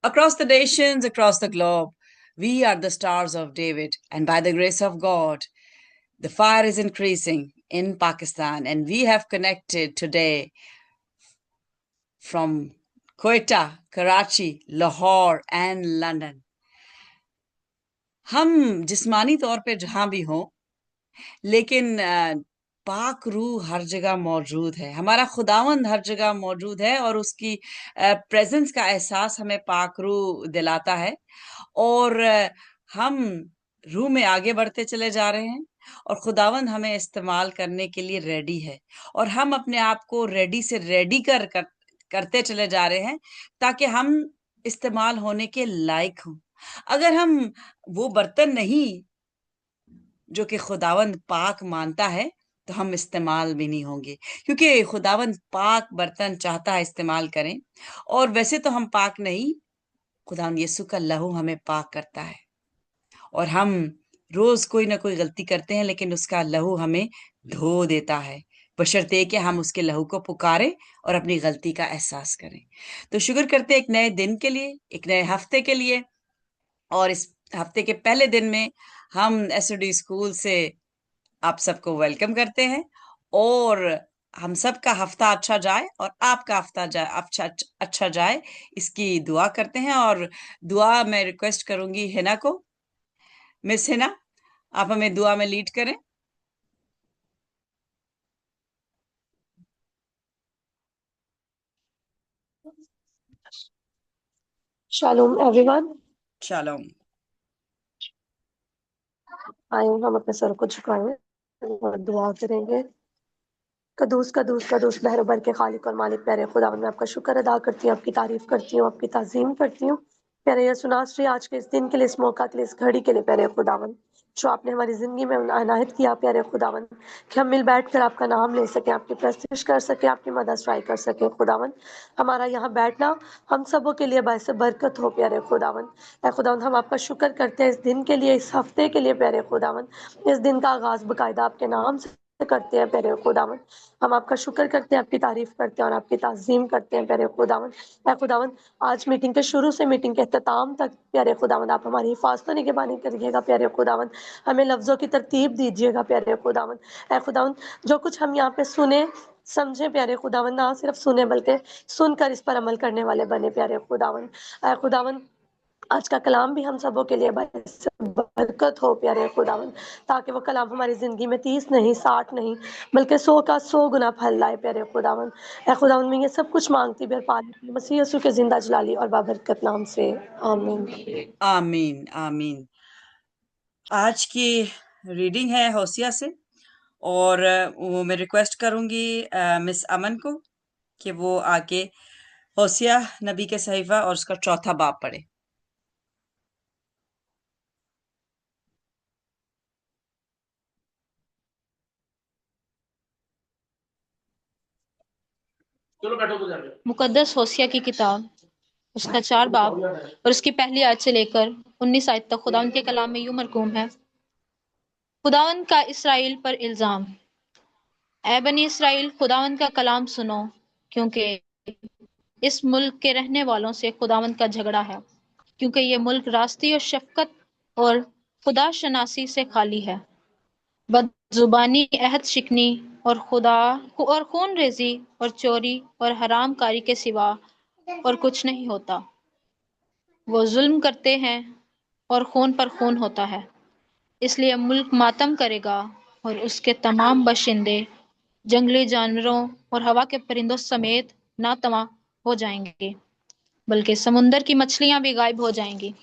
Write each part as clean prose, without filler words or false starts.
Across the nations, across the globe, we are the stars of David, and by the grace of God, the fire is increasing in Pakistan, and we have connected today from Quetta, Karachi, Lahore, and London. हम जिस्मानी तौर पे जहां भी हों, लेकिन पाक रूह हर जगह मौजूद है। हमारा खुदावंद हर जगह मौजूद है और उसकी प्रेजेंस का एहसास हमें पाक रूह दिलाता है। और हम रूह में आगे बढ़ते चले जा रहे हैं और खुदावंद हमें इस्तेमाल करने के लिए रेडी है, और हम अपने आप को रेडी से रेडी करते चले जा रहे हैं ताकि हम इस्तेमाल होने के लायक हों। अगर हम वो बर्तन नहीं जो कि खुदावंद पाक मानता है, तो हम इस्तेमाल भी नहीं होंगे, क्योंकि खुदावंद पाक बर्तन चाहता है इस्तेमाल करें। और वैसे तो हम पाक नहीं, खुदावंद यीशु का लहू हमें पाक करता है, और हम रोज कोई ना कोई गलती करते हैं, लेकिन उसका लहू हमें धो देता है, बशर्ते कि हम उसके लहू को पुकारें और अपनी गलती का एहसास करें। तो शुक्र करते हैं एक नए दिन के लिए, एक नए हफ्ते के लिए। और इस हफ्ते के पहले दिन में हम एसओडी स्कूल से आप सबको वेलकम करते हैं, और हम सबका हफ्ता अच्छा जाए और आपका हफ्ता जाए अच्छा जाए, इसकी दुआ करते हैं। और दुआ मैं रिक्वेस्ट करूंगी हिना को। मिस हिना, आप हमें दुआ में लीड करें। Shalom everyone. शालोम। आए हम अपने सर को झुकाएं और दुआ करेंगे। कदूस कदूस कदूस बहरोबर के खालिक और मालिक प्यारे खुदावन, मैं आपका शुक्र अदा करती हूँ, आपकी तारीफ करती हूँ, आपकी ताज़ीम करती हूँ। प्यारे यसुनाथ श्री, आज के इस दिन के लिए, इस मौका के लिए, इस घड़ी के लिए प्यारे खुदावन, जो आपने हमारी ज़िंदगी में अनायत किया प्यारे खुदावन, कि हम मिल बैठ कर आपका नाम ले सकें, आपकी प्रस्तुति कर सकें, आपकी मदद ट्राई कर सकें। खुदावन, हमारा यहाँ बैठना हम सबों के लिए बायस बरकत हो प्यारे खुदावन। ऐ खुदावन, हम आपका शुक्र करते हैं इस दिन के लिए, इस हफ्ते के लिए प्यारे खुदावन। इस दिन का आगाज़ बाकायदा आपके नाम से करते हैं प्यारे खुदावन। हम आपका शुक्र करते हैं, आपकी तारीफ करते हैं और आपकी ताज़ीम करते हैं प्यारे खुदावन। ऐ खुदावन, आज मीटिंग के शुरू से मीटिंग के अख्ताम तक प्यारे खुदावन, आप हमारी हिफाजत निगहबानी करिएगा प्यारे खुदावन। हमें लफ्ज़ों की तरतीब दीजिएगा प्यारे खुदावन। ऐ खुदावन, जो कुछ हम यहाँ पे सुने समझे प्यारे खुदावन, ना सिर्फ सुने बल्कि सुनकर इस पर अमल करने वाले बने प्यारे खुदावन। ऐ खुदावन, आज का कलाम भी हम सबों के लिए बरकत हो प्यारे खुदावन, ताकि वो कलाम हमारी ज़िंदगी में 30 नहीं, 60 नहीं, बल्कि 100 का 100 गुना फल लाए प्यारे खुदावन। ऐ खुदावन, मैं ये सब कुछ मांगती भी पाली मसीह यीशु के जिंदा जलाली और बाबरकत नाम से, आमीन। आमीन आमीन। आज की रीडिंग है होसिया से, और वो मैं रिक्वेस्ट करूंगी मिस अमन को कि वो आके होसिया नबी के सहीफा और उसका चौथा बाब पढ़े। मुकद्दस होसिया की किताब, उसका 4 बाब और उसकी पहली आयत से लेकर 19 आयत तक खुदावंद के कलाम में यूं मरकूम है। खुदावंद का इसराइल पर इल्जाम। ऐ बनी इसराइल, खुदावंद का कलाम सुनो, क्योंकि इस मुल्क के रहने वालों से खुदावंद का झगड़ा है, क्योंकि ये मुल्क रास्ती और शफकत और खुदा शनासी से खाली है। बदजुबानी, अहद शिकनी और खून रेजी और चोरी और हराम कारी के सिवा और कुछ नहीं होता। वो जुल्म करते हैं और खून पर खून होता है, इसलिए मुल्क मातम करेगा और उसके तमाम बाशिंदे जंगली जानवरों और हवा के परिंदों समेत नातवा हो जाएंगे, बल्कि समुंदर की मछलियां भी गायब हो जाएंगी।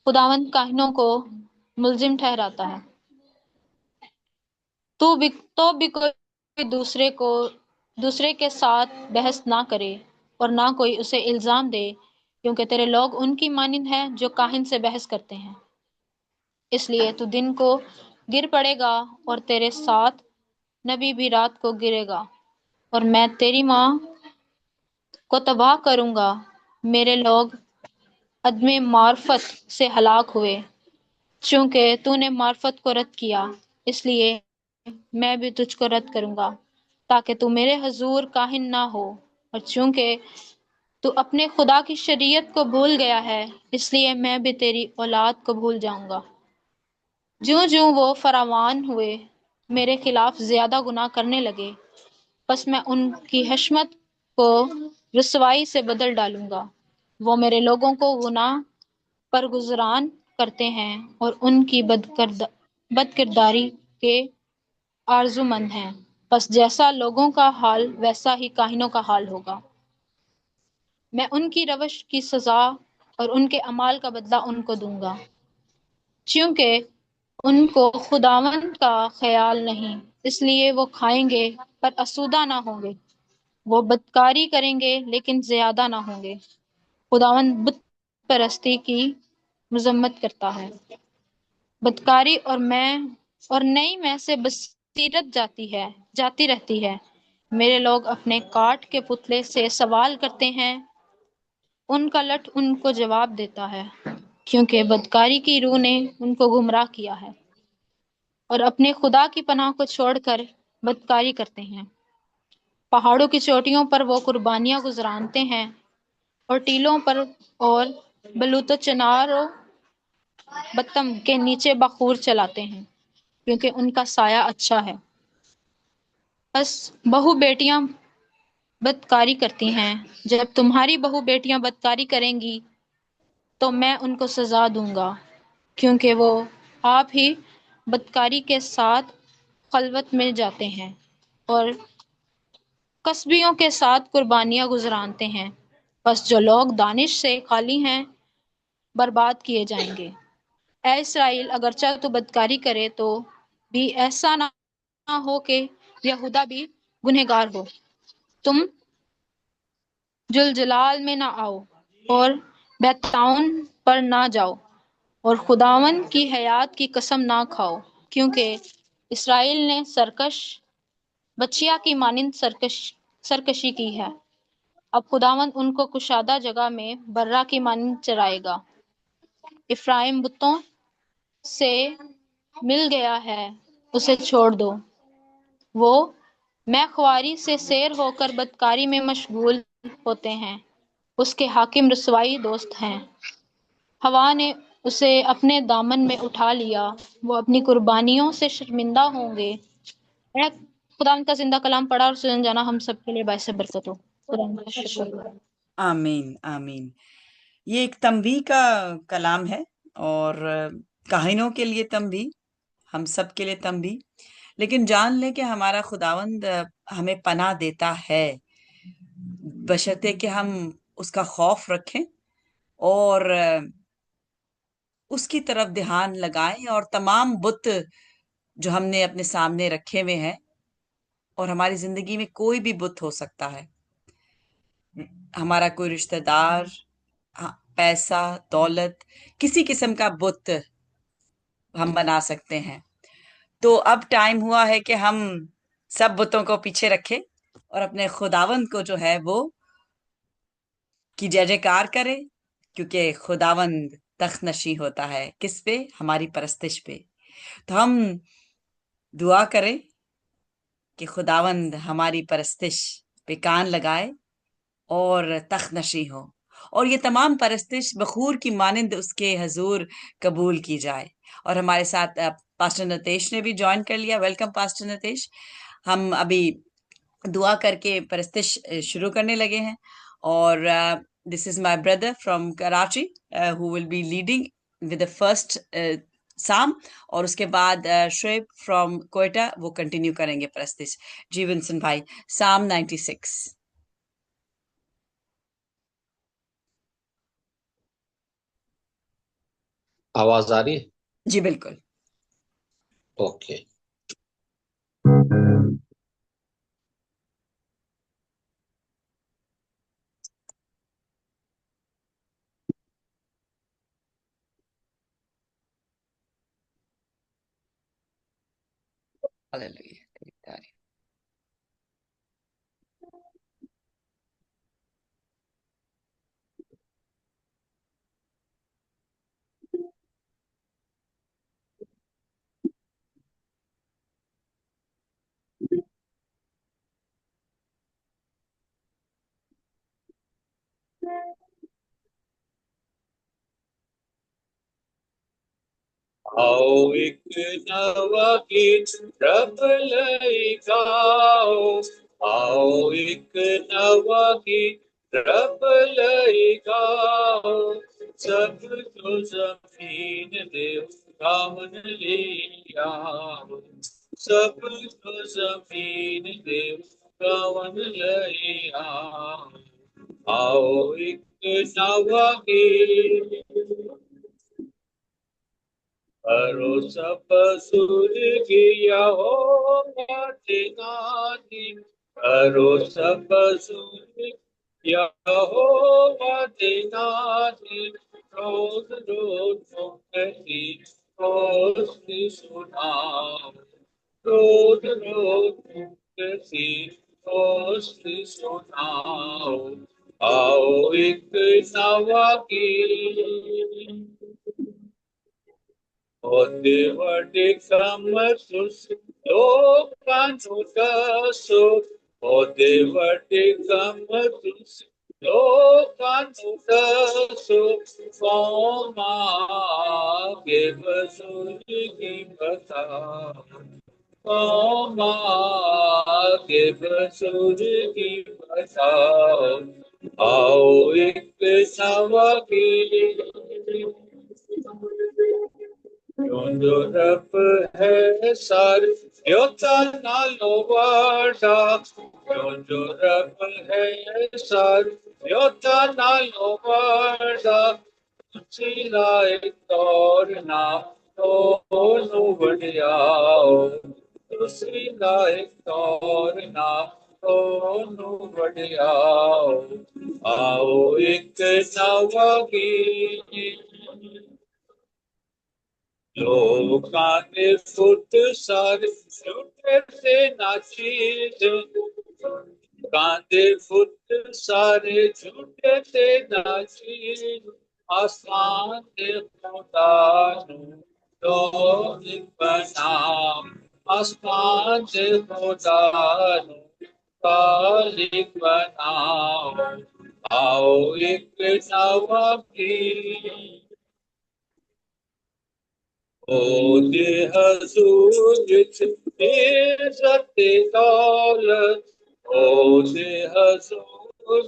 खुदावंद काहिनों को मुल्जिम ठहराता है, तो भी कोई दूसरे के साथ बहस ना करे और ना कोई उसे इल्जाम दे, क्योंकि तेरे लोग उनकी मानिंद हैं जो काहिन से बहस करते हैं। इसलिए तू दिन को गिर पड़ेगा और तेरे साथ नबी भी रात को गिरेगा, और मैं तेरी माँ को तबाह करूंगा। मेरे लोग अदमे मार्फत से हलाक हुए, चूंकि तूने मार्फत को रद्द किया, इसलिए मैं भी तुझको रद्द करूंगा, ताकि तू मेरे हजूर काहिन ना हो। और चूंकि तू अपने खुदा की शरीयत को भूल गया है, इसलिए मैं भी तेरी औलाद को भूल जाऊंगा। ज्यों-ज्यों वो फरावान हुए, मेरे खिलाफ ज़्यादा गुनाह करने लगे, बस मैं उनकी हशमत को रुसवाई से बदल डालूंगा। वो मेरे लोगों को गुनाह पर गुज़रान करते हैं और उनकी बदकिरदारी के आरज़ूमंद हैं। बस जैसा लोगों का हाल वैसा ही काहिनों का हाल होगा। मैं उनकी रवश की सज़ा और उनके अमाल का बदला उनको दूंगा, क्योंकि उनको खुदावंद का ख़याल नहीं, इसलिए वो खाएंगे पर आसूदा ना होंगे। वो बदकारी करेंगे लेकिन ज़्यादा ना होंगे। खुदावंद बुत परस्ती की मजम्मत करता है। बदकारी और नई में से बसीरत जाती रहती है। मेरे लोग अपने काठ के पुतले से सवाल करते हैं, उनका लठ उनको जवाब देता है, क्योंकि बदकारी की रूह ने उनको गुमराह किया है और अपने खुदा की पनाह को छोड़कर बदकारी करते हैं। पहाड़ों की चोटियों पर वो कुर्बानियां गुजरानते हैं और टीलों पर और बलूतो चनारों बत्तम के नीचे बखूर चलाते हैं, क्योंकि उनका साया अच्छा है। बस बहु बेटियां बदकारी करती हैं। जब तुम्हारी बहु बेटियां बदकारी करेंगी तो मैं उनको सजा दूंगा, क्योंकि वो आप ही बदकारी के साथ खलवत में जाते हैं और कस्बियों के साथ कुर्बानियां गुजरानते हैं। बस जो लोग दानिश से खाली हैं बर्बाद किए जाएंगे। ऐ इसराइल, अगरचा तू बदकारी करे तो भी ऐसा ना हो कि यहूदा भी गुनहगार हो। तुम जुलजलाल में ना आओ और बैताउन पर ना जाओ और खुदावन की हयात की कसम ना खाओ, क्योंकि इसराइल ने बछिया की मानिंद सरकशी की है। अब खुदावन उनको कुशादा जगह में बर्रा की मानिंद चराएगा। इफ्राइम बुतों से मिल गया है, उसे छोड़ दो। वो मैं ख्वारी से सैर होकर बदकारी में मशगूल होते हैं। उसके हाकिम रसवाई दोस्त हैं। हवा ने उसे अपने दामन में उठा लिया, वो अपनी कुर्बानियों से शर्मिंदा होंगे। ए खुदा का जिंदा कलाम पढ़ा और सुन जाना हम सबके लिए बायस बरकत हो। खुदा का शुक्र। आमीन, आमीन। ये एक तंबी का कलाम है और काहिनों के लिए तंबी, हम सब के लिए तंबी। लेकिन जान लें कि हमारा खुदावंद हमें पनाह देता है, बशर्ते कि हम उसका खौफ रखें और उसकी तरफ ध्यान लगाएं और तमाम बुत जो हमने अपने सामने रखे हुए हैं, और हमारी जिंदगी में कोई भी बुत हो सकता है, हमारा कोई रिश्तेदार, पैसा, दौलत, किसी किस्म का बुत हम बना सकते हैं। तो अब टाइम हुआ है कि हम सब बुतों को पीछे रखें और अपने खुदावंद को जो है वो की जय जयकार करें, क्योंकि खुदावंद तख्तनशी होता है किस पे? हमारी परस्तिश पे। तो हम दुआ करें कि खुदावंद हमारी परस्तिश पे कान लगाए और तख्तनशी हो, और ये तमाम परस्तिश बखूर की मानिंद उसके हजूर कबूल की जाए। और हमारे साथ पास्टर नतेश ने भी ज्वाइन कर लिया। Welcome pastor Natesh. हम अभी दुआ करके परस्तिश शुरू करने लगे हैं, और this is my brother from Karachi who will be leading with the first साम, और उसके बाद शोएब फ्रॉम कोयटा वो कंटिन्यू करेंगे परस्तिश। जी विंसन भाई, साम 96। आवाज आ रही है? जी बिल्कुल। ओके। हालेलुया। आओ एक नवा गीत रब लई गाओ, आओ एक नवा गीत रब लई गाओ, सब जो जमीन दे गावन ले आओ, सब जो जमीन दे गावन लई आओ, आओ एक नवा गीत करो सब सुर्गिया हो नाती, करो सब सुर्गिया हो नाती, रोज रोज मुक्ति रोज सुनाओ, रोज रोज मुक्ति रोज सुनाओ, आओ एक नवा गीत Onde verticamos locanudaso, onde verticamos locanudaso, forma que vasuri bata, forma que vasuri bata, ao ek savaki. Yondo rap hai sar, yota nalo vada. Yondo rap hai sar, yota nalo vada. Sila ek tor na, to nu vadiyao. Sila ek tor na, to nu vadiyao. Aao ek nava geet. लोकां ने foot सारे झूठे से नाचीज, कांदे foot सारे झूठे से नाचीज, आसमान दे खुदा नु दौलत बनाम, आसमान दे खुदा नु खालिक बनाओ, आओ एक नवा गीत Ode hazur izzat daulat, ode hazur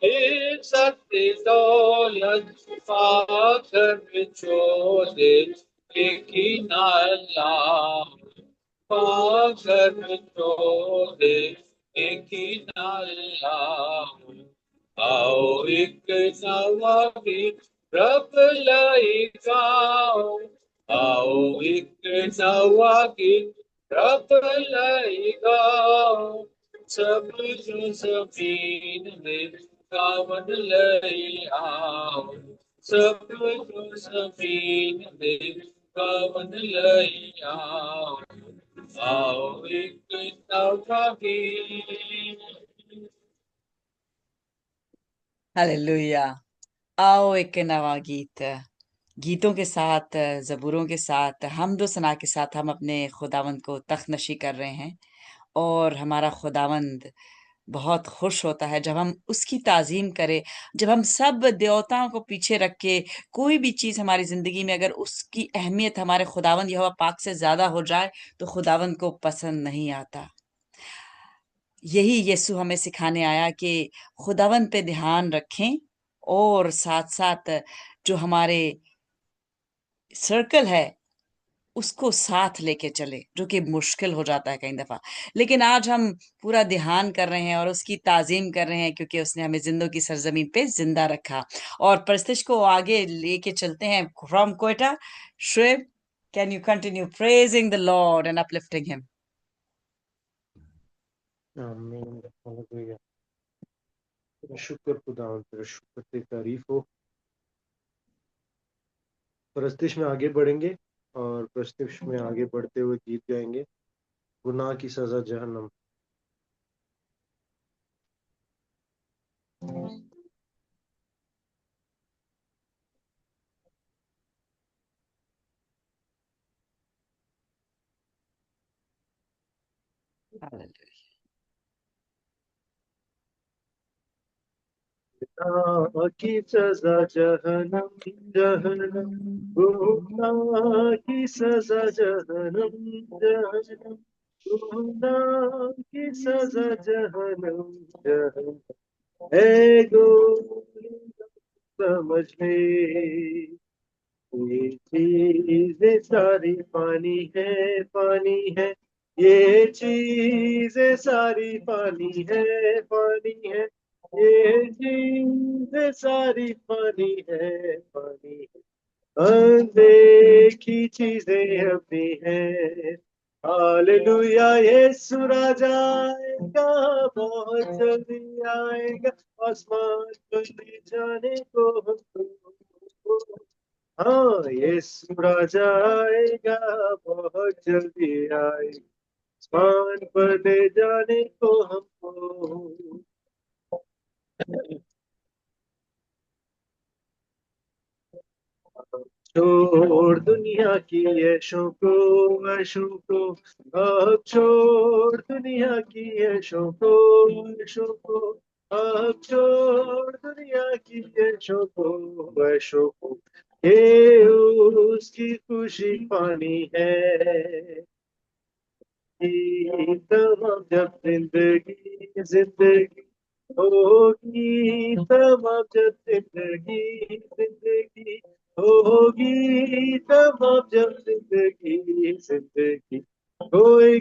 izzat daulat, fakhar chode lekin Allah, fakhar chode lekin Allah, आओ एक नवा गीत रब लाई गाओ, आओ एक नवा गीत रब लाई गाओ, सब जो जमीन में गावन लाई आओ, सब जो जमीन में गावन लाई आओ, आओ एक नवा गीत। हालेलुया। आओ एक नवा गीत, गीतों के साथ, ज़बूरों के साथ, हम्दो सना के साथ हम अपने खुदावंद को तख़नशी कर रहे हैं और हमारा खुदावंद बहुत खुश होता है जब हम उसकी ताज़ीम करें, जब हम सब देवताओं को पीछे रख के कोई भी चीज़ हमारी ज़िंदगी में अगर उसकी अहमियत हमारे खुदावंद यहोवा पाक से ज़्यादा हो जाए, तो खुदावंद को पसंद नहीं आता। यही यीशु हमें सिखाने आया कि खुदावंद पे ध्यान रखें और साथ-साथ जो हमारे सर्कल है, उसको साथ लेके चलें, जो कि मुश्किल हो जाता है कई दफ़ा। लेकिन आज हम पूरा ध्यान कर रहे हैं और उसकी ताज़ीम कर रहे हैं क्योंकि उसने हमें ज़िंदों की सरज़मीन पे ज़िंदा रखा। और परिस्थिति को आगे लेके चलते हैं फ्रॉम क्वेटा। श्रेब, can you continue praising the Lord and uplifting him? आमीन। हालेलुया। तेरा शुक्र खुदावंद, तेरा शुक्र, तेरी तारीफ हो। परस्तिश में आगे बढ़ेंगे और परस्तिश में आगे बढ़ते हुए गीत गाएंगे, गुनाह की सजा जहन्नम। हालेलुया। गुनाह की सजा जहन्नम, जहन्नम, गुनाह की सजा जहन्नम, जहन्नम, गुनाह की सजा जहन्नम, जहन्नम है गोली समझ ले, ये चीजें सारी पानी है, पानी है, ये चीजें सारी पानी है, पानी है, ये चीजें सारी पानी है, पानी है, अनदेखी चीजें अपनी है। हालेलुया, यीशु राजा आएगा, बहुत जल्दी आएगा, आसमान पर ले जाने को हमको। हाँ, यीशु राजा आएगा, बहुत जल्दी आएगा, आसमान पर ले जाने को हमको। छोड़ दुनिया की ऐशों को, ऐशों को, अब छोड़ दुनिया की ऐशों को, ऐशों को, अब छोड़ दुनिया की ऐशों को, ऐशों को, ये उसकी खुशी पानी है। तमाम जब जिंदगी, जिंदगी होगी, तमाम जब जिंदगी, जिंदगी होगी, तमाम जब जिंदगी, जिंदगी कोई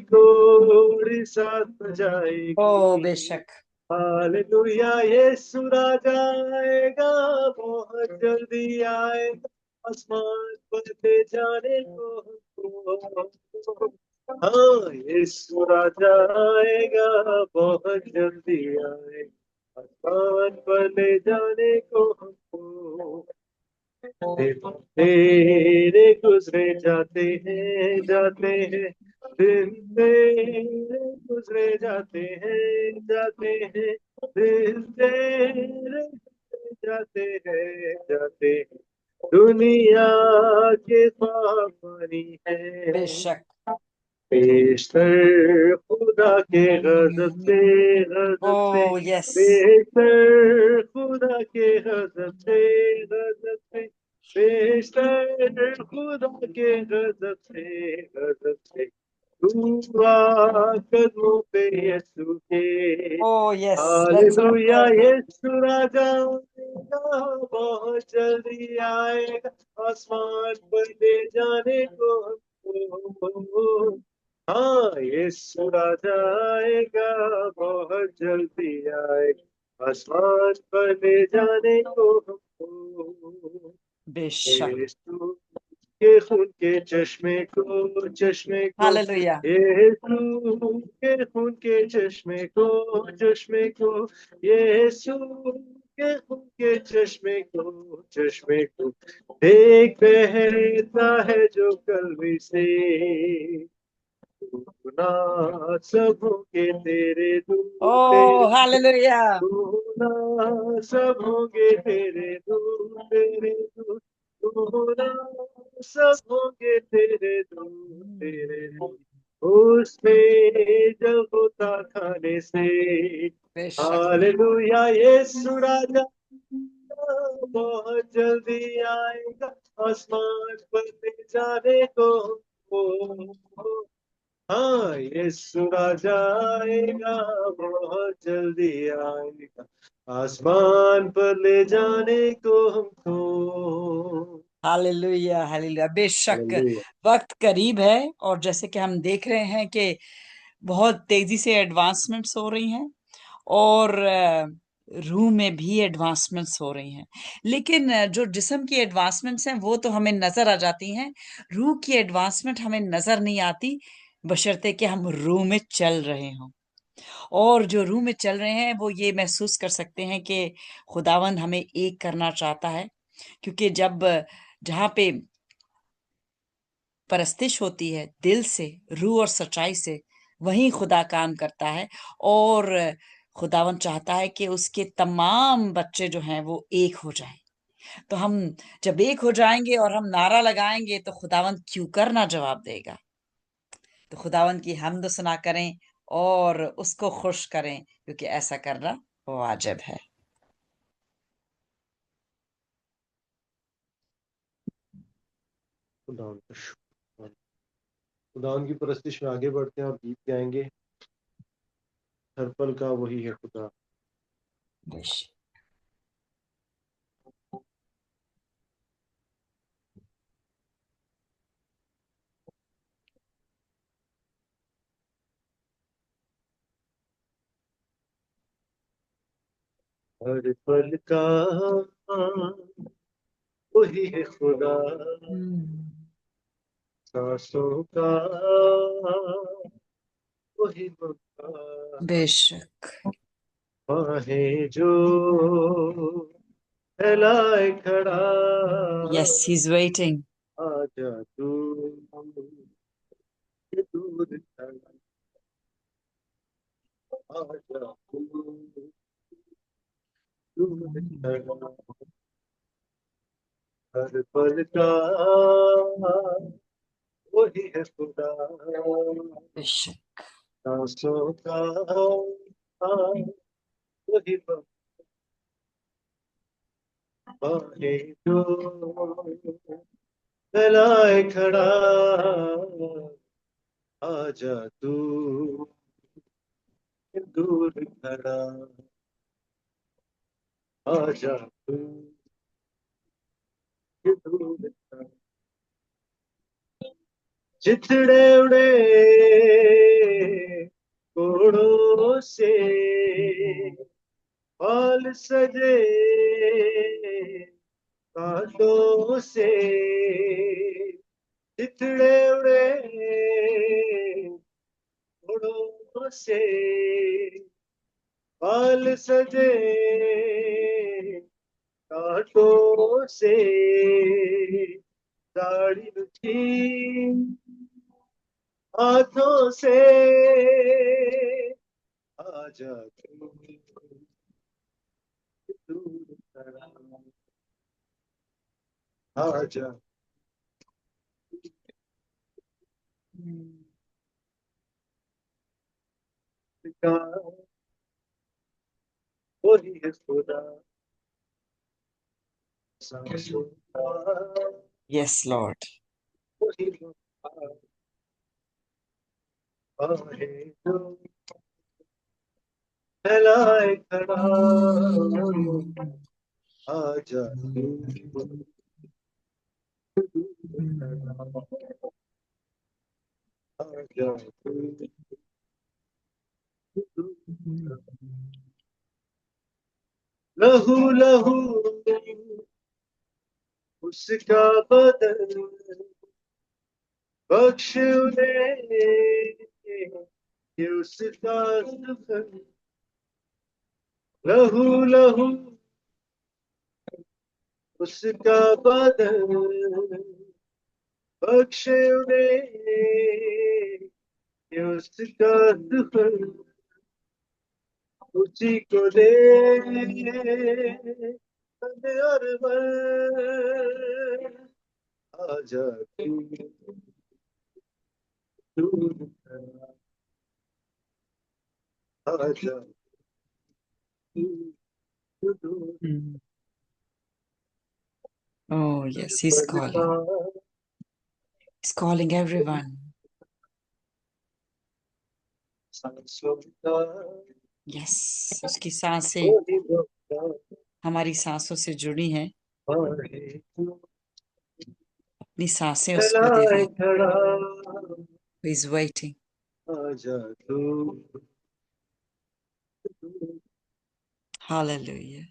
साथ ओ बजाएगी। बेशक। हालेलुया, यीशु राजा आएगा, बहुत जल्दी आएगा, आसमान पर ले जाने को हमको। हाँ, यीशु राजा आएगा, बहुत जल्दी आएगा, आसमान पर ले जाने को हमको। तेरे गुजरे जाते हैं, दिन तेरे गुजरे जाते हैं, दिन तेरे गुजरे जाते हैं, दुनिया के पानी है। बेशक। बेशतर खुदा के ओ गजब से, यस। बेशतर खुदा के गजब से, बेशतर खुदा के गजब से, तू आ कदमों पे यीशु के। Oh yes, let's hallelujah, prepare. यीशु राजा आएगा, बहुत जल्दी आएगा, आसमान पर ले जाने को हमको। हाँ, यीशु राजा आएगा, बहुत जल्दी आएगा, आसमान पर ले जाने को हमको। बेशक। यीशु के खून के चश्मे को, हालेलुया। यीशु के खून के चश्मे को, यीशु के खून के चश्मे को एक बहता है जो कलवी से, गुनाह सब होंगे तेरे ओ दूर, तेरे दूर, हालेलुया। गुनाह सब होंगे तेरे दूर, तेरे दूर, गुनाह सब होंगे तेरे दूर, तेरे दूर, उसमें जब होता खाने से। बेशक। हालेलुया, यीशु राजा बहुत जल्दी आएगा, आसमान पर ले जाने को हमको। हाँ, यीशु राजा आएगा, बहुत जल्दी आएगा, आसमान पर ले जाने को हमको। Hallelujah, hallelujah. बेशक हालेलुया। वक्त करीब है, और जैसे कि हम देख रहे हैं कि बहुत तेजी से एडवांसमेंट्स हो रही हैं, और रूह में भी एडवांसमेंट्स हो रही हैं। लेकिन जो जिस्म की एडवांसमेंट्स हैं वो तो हमें नजर आ जाती हैं, रूह की एडवांसमेंट हमें नजर नहीं आती, बशर्ते कि हम रूह में चल रहे हों। और जो रूह में चल रहे हैं वो ये महसूस कर सकते हैं कि खुदावंद हमें एक करना चाहता है, क्योंकि जब जहाँ पे परस्तिश होती है दिल से, रूह और सच्चाई से, वहीं खुदा काम करता है। और खुदावन चाहता है कि उसके तमाम बच्चे जो हैं वो एक हो जाएं। तो हम जब एक हो जाएंगे और हम नारा लगाएंगे तो खुदावन क्यों कर ना जवाब देगा। तो खुदावन की हमद सना करें और उसको खुश करें, क्योंकि ऐसा करना वाजिब है। खुदा का शुक्र। खुदा की परस्तिश में आगे बढ़ते हैं और गीत गाएंगे। हर पल का वही है खुदा। बेशक। हर पल का वही है खुदा, सांसों का वही खुदा, बेशक। बाहें जो फैलाए खड़ा, Yes, he's waiting. आजा तू ये दूर खड़ा, आजा तू दूर खड़ा। हर पल का वही है खुदा, बेशक। सांसों का वही बाहें जो फैलाए खड़ा, आजा तू दूर खड़ा, आजा तू दूर खड़ा। चिथड़े उड़े कोड़ों से, बाल सजे कांटों से, चिथड़े उड़े कोड़ों से, बाल सजे कांटों से, दाढ़ी रुकी हाथों से, आजा तू दूर खड़ा, आजा का वही है खुदा, सांसों का Yes, Lord. वही खुदा, बाहें जो फैलाए खड़ा, आजा तू दूर खड़ा, आजा तू दूर खड़ा। लहू लहू उसका बदन, बख्श उन्हें ये उसका दफन। लहू लहू उसका बदन, बख्श उन्हें ये उसका दफन। उसी को दे तन और मन, आजा तू दूर खड़ा, आजा तू दूर Oh, yes, he's calling. खड़ा। He's calling everyone. सांसों का Yes, उसकी सांसें वही खुदा, हमारी सांसों से जुड़ी हैं। बाहें जो अपनी सांसें उसको दे फैलाए रहे हैं। खड़ा, He's waiting. आजा तू Hallelujah.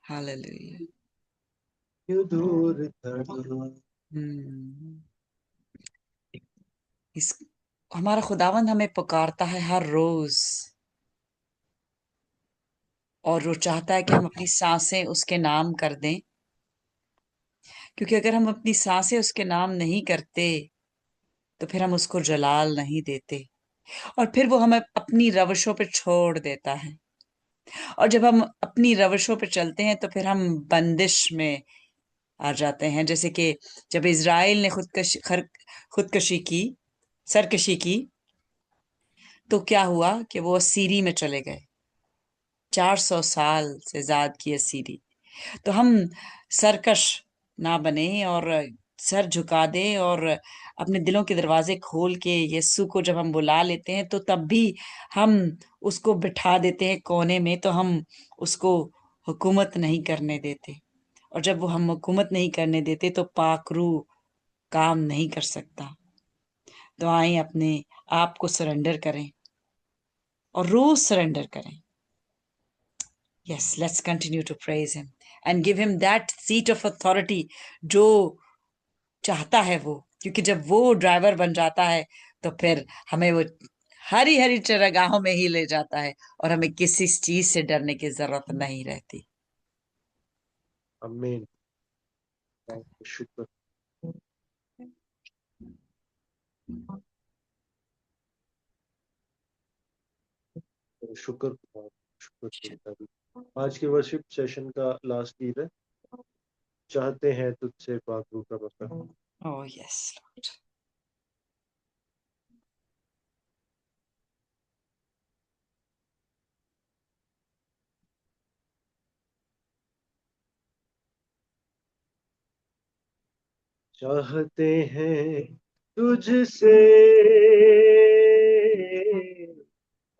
Hallelujah. क्यों दूर खड़ा। हम्म। इस हमारा खुदावंद हमें पुकारता है हर रोज, और वो चाहता है कि हम अपनी सांसें उसके नाम कर दें, क्योंकि अगर हम अपनी सांसें उसके नाम नहीं करते तो फिर हम उसको जलाल नहीं देते, और फिर वो हमें अपनी रवशों पे छोड़ देता है। और जब हम अपनी रवशों पे चलते हैं तो फिर हम बंदिश में आ जाते हैं। जैसे कि जब इज़राइल ने खुदकशी की, सरकशी की, तो क्या हुआ कि वो असीरी में चले गए। 400 साल से ज्यादा की असीरी। तो हम सरकश ना बने और सर झुका दें, और अपने दिलों के दरवाजे खोल के यीशु को जब हम बुला लेते हैं तो तब भी हम उसको बिठा देते हैं कोने में, तो हम उसको हुकूमत नहीं करने देते। और जब वो हम हुकूमत नहीं करने देते तो पाक रूह काम नहीं कर सकता। तो आए अपने आप को सरेंडर करें और रोज सरेंडर करें। Yes, let's continue to praise him and give him that seat of authority जो चाहता है वो, क्योंकि जब वो ड्राइवर बन जाता है तो फिर हमें वो हरी हरी चरागाहों में ही ले जाता है और हमें किसी चीज से डरने की जरूरत नहीं रहती। आमीन। शुक्र शुक्र शुक्र करता हूँ। आज के वर्शिप सेशन का लास्ट गीत है, चाहते हैं तुझसे पाक रूह का बसा। Oh yes, Lord. चाहते हैं तुझसे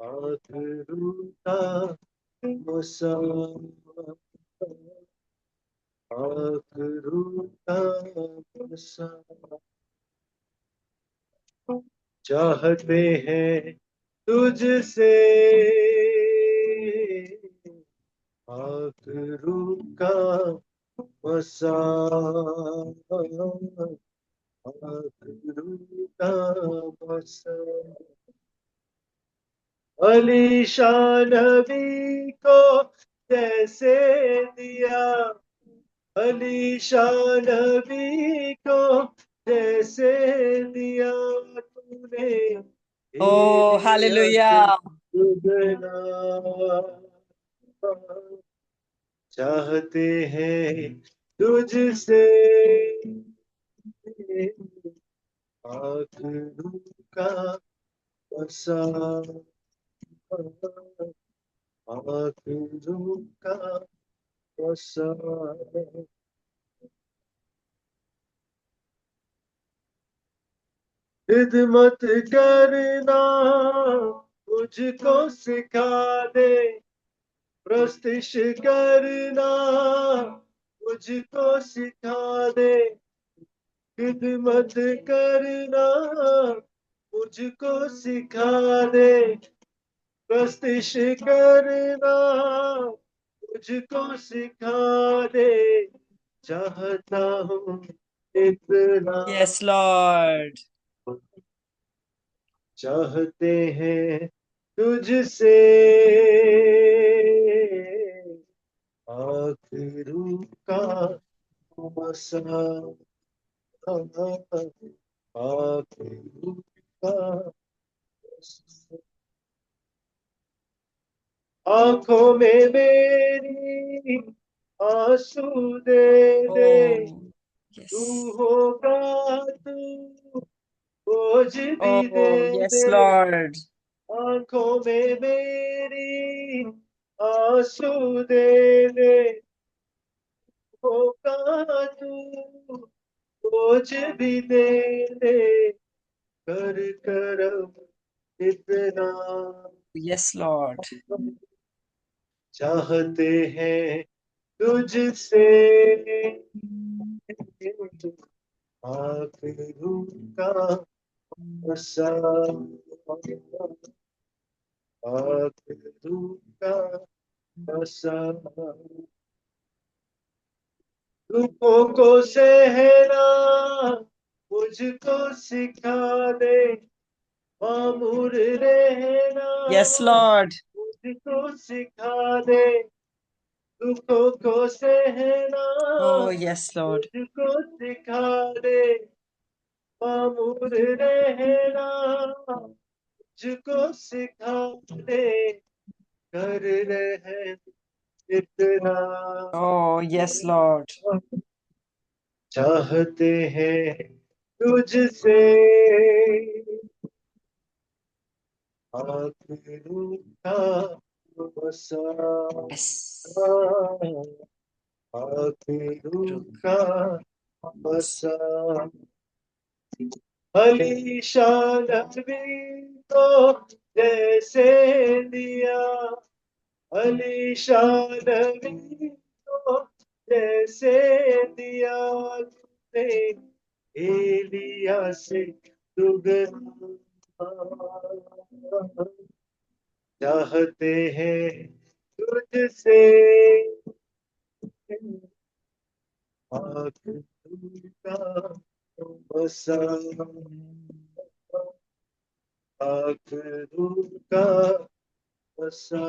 पाक रूह का बसा, पाक रूह का बसा। चाहते हैं तुझसे पाक रूह का बसा, पाक रूह का बसा। अलीशान नबी को जैसे दिया, अलीशान नबी को जैसे दिया तूने, Oh, एलियस hallelujah. दुगना। चाहते हैं तुझसे पाक रूह का बसा, पाक रूह का बसा। खिदमत करना मुझको सिखा दे, प्रस्तिश करना मुझको सिखा दे, खिदमत करना मुझको सिखा दे, प्रस्तिश करना मुझको सिखा दे। चाहता हूँ इतना, Yes, Lord. चाहते हैं तुझसे पाक रूह का बसा, पाक रूह का बसा। आंखों में मेरी आंसू दे दे, Oh, तू yes. होगा तू बोझ भी दे Oh, yes, दे। Lord. आंखों में मेरी आंसू दे दे, होगा तू बोझ भी दे दे। कर करम इतना, Yes, Lord. चाहते हैं तुझसे पाक रूह का बसा, पाक रूह का बसा। दुखों को सहना मुझको सिखा दे, मामूर रहना Yes, Lord. मुझको सिखा दे, दुखों को सहना Oh, yes, Lord. मुझको सिखा दे, मामूर रहना मुझको सिखा दे। कर रहे इतना, Oh, yes, Lord. चाहते हैं तुझसे पाक रूह का बसा, Yes. आखिरू का मसा अली शान भी तो जैसे दिया, अली शान भी तो जैसे दिया तूने एलिया से दुगना, चाहते हैं तुझसे आखिरी का मसा, आखिरी का मसा,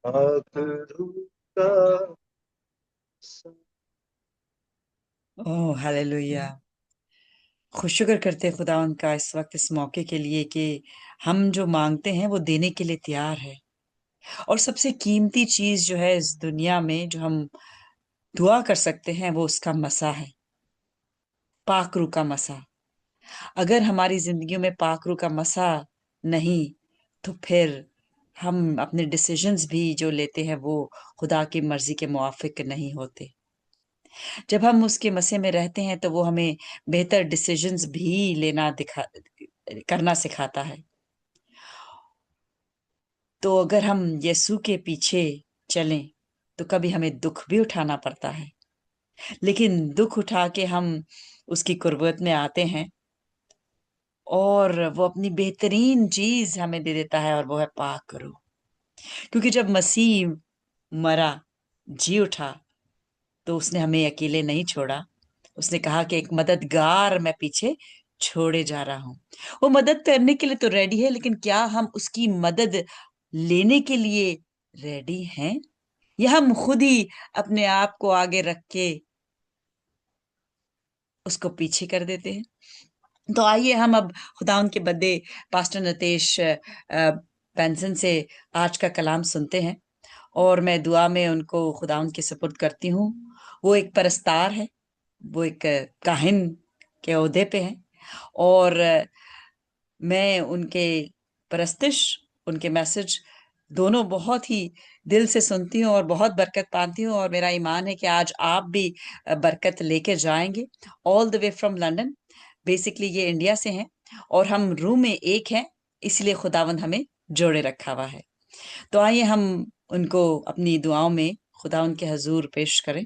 आखिरी का मसा। Oh hallelujah. शुक्र करते हैं खुदा उनका इस वक्त इस मौके के लिए कि हम जो मांगते हैं वो देने के लिए तैयार है। और सबसे कीमती चीज जो है इस दुनिया में जो हम दुआ कर सकते हैं वो उसका मसा है, पाक रूह का मसा। अगर हमारी जिंदगियों में पाक रूह का मसा नहीं तो फिर हम अपने डिसीजंस भी जो लेते हैं वो खुदा की मर्जी के मुआफिक नहीं होते। जब हम उसके मसे में रहते हैं तो वो हमें बेहतर डिसीजंस भी लेना दिखा करना सिखाता है। तो अगर हम यीशु के पीछे चलें तो कभी हमें दुख भी उठाना पड़ता है, लेकिन दुख उठा के हम उसकी कुर्बत में आते हैं और वो अपनी बेहतरीन चीज हमें दे देता है और वो है पाक रूह। क्योंकि जब मसीह मरा, जी उठा, तो उसने हमें अकेले नहीं छोड़ा। उसने कहा कि एक मददगार मैं पीछे छोड़े जा रहा हूं। वो मदद करने के लिए तो रेडी है, लेकिन क्या हम उसकी मदद लेने के लिए रेडी हैं, या हम खुद ही अपने आप को आगे रख के उसको पीछे कर देते हैं। तो आइए हम अब खुदाउन के बदे पास्टर नतेश पेंसन से आज का कलाम सुनते हैं, और मैं दुआ में उनको खुदाउन के सुपुर्द करती हूँ। वो एक परस्तार है, वो एक काहिन के ओहदे पे हैं, और मैं उनके परस्तिश, उनके मैसेज दोनों बहुत ही दिल से सुनती हूँ और बहुत बरकत पाती हूँ, और मेरा ईमान है कि आज आप भी बरकत लेके जाएंगे। All the way from London, basically ये इंडिया से हैं और हम रूम में एक हैं, इसलिए खुदावंद हमें जोड़े रखा हुआ है। तो आइए हम उनको अपनी दुआओं में खुदा उनके हजूर पेश करें।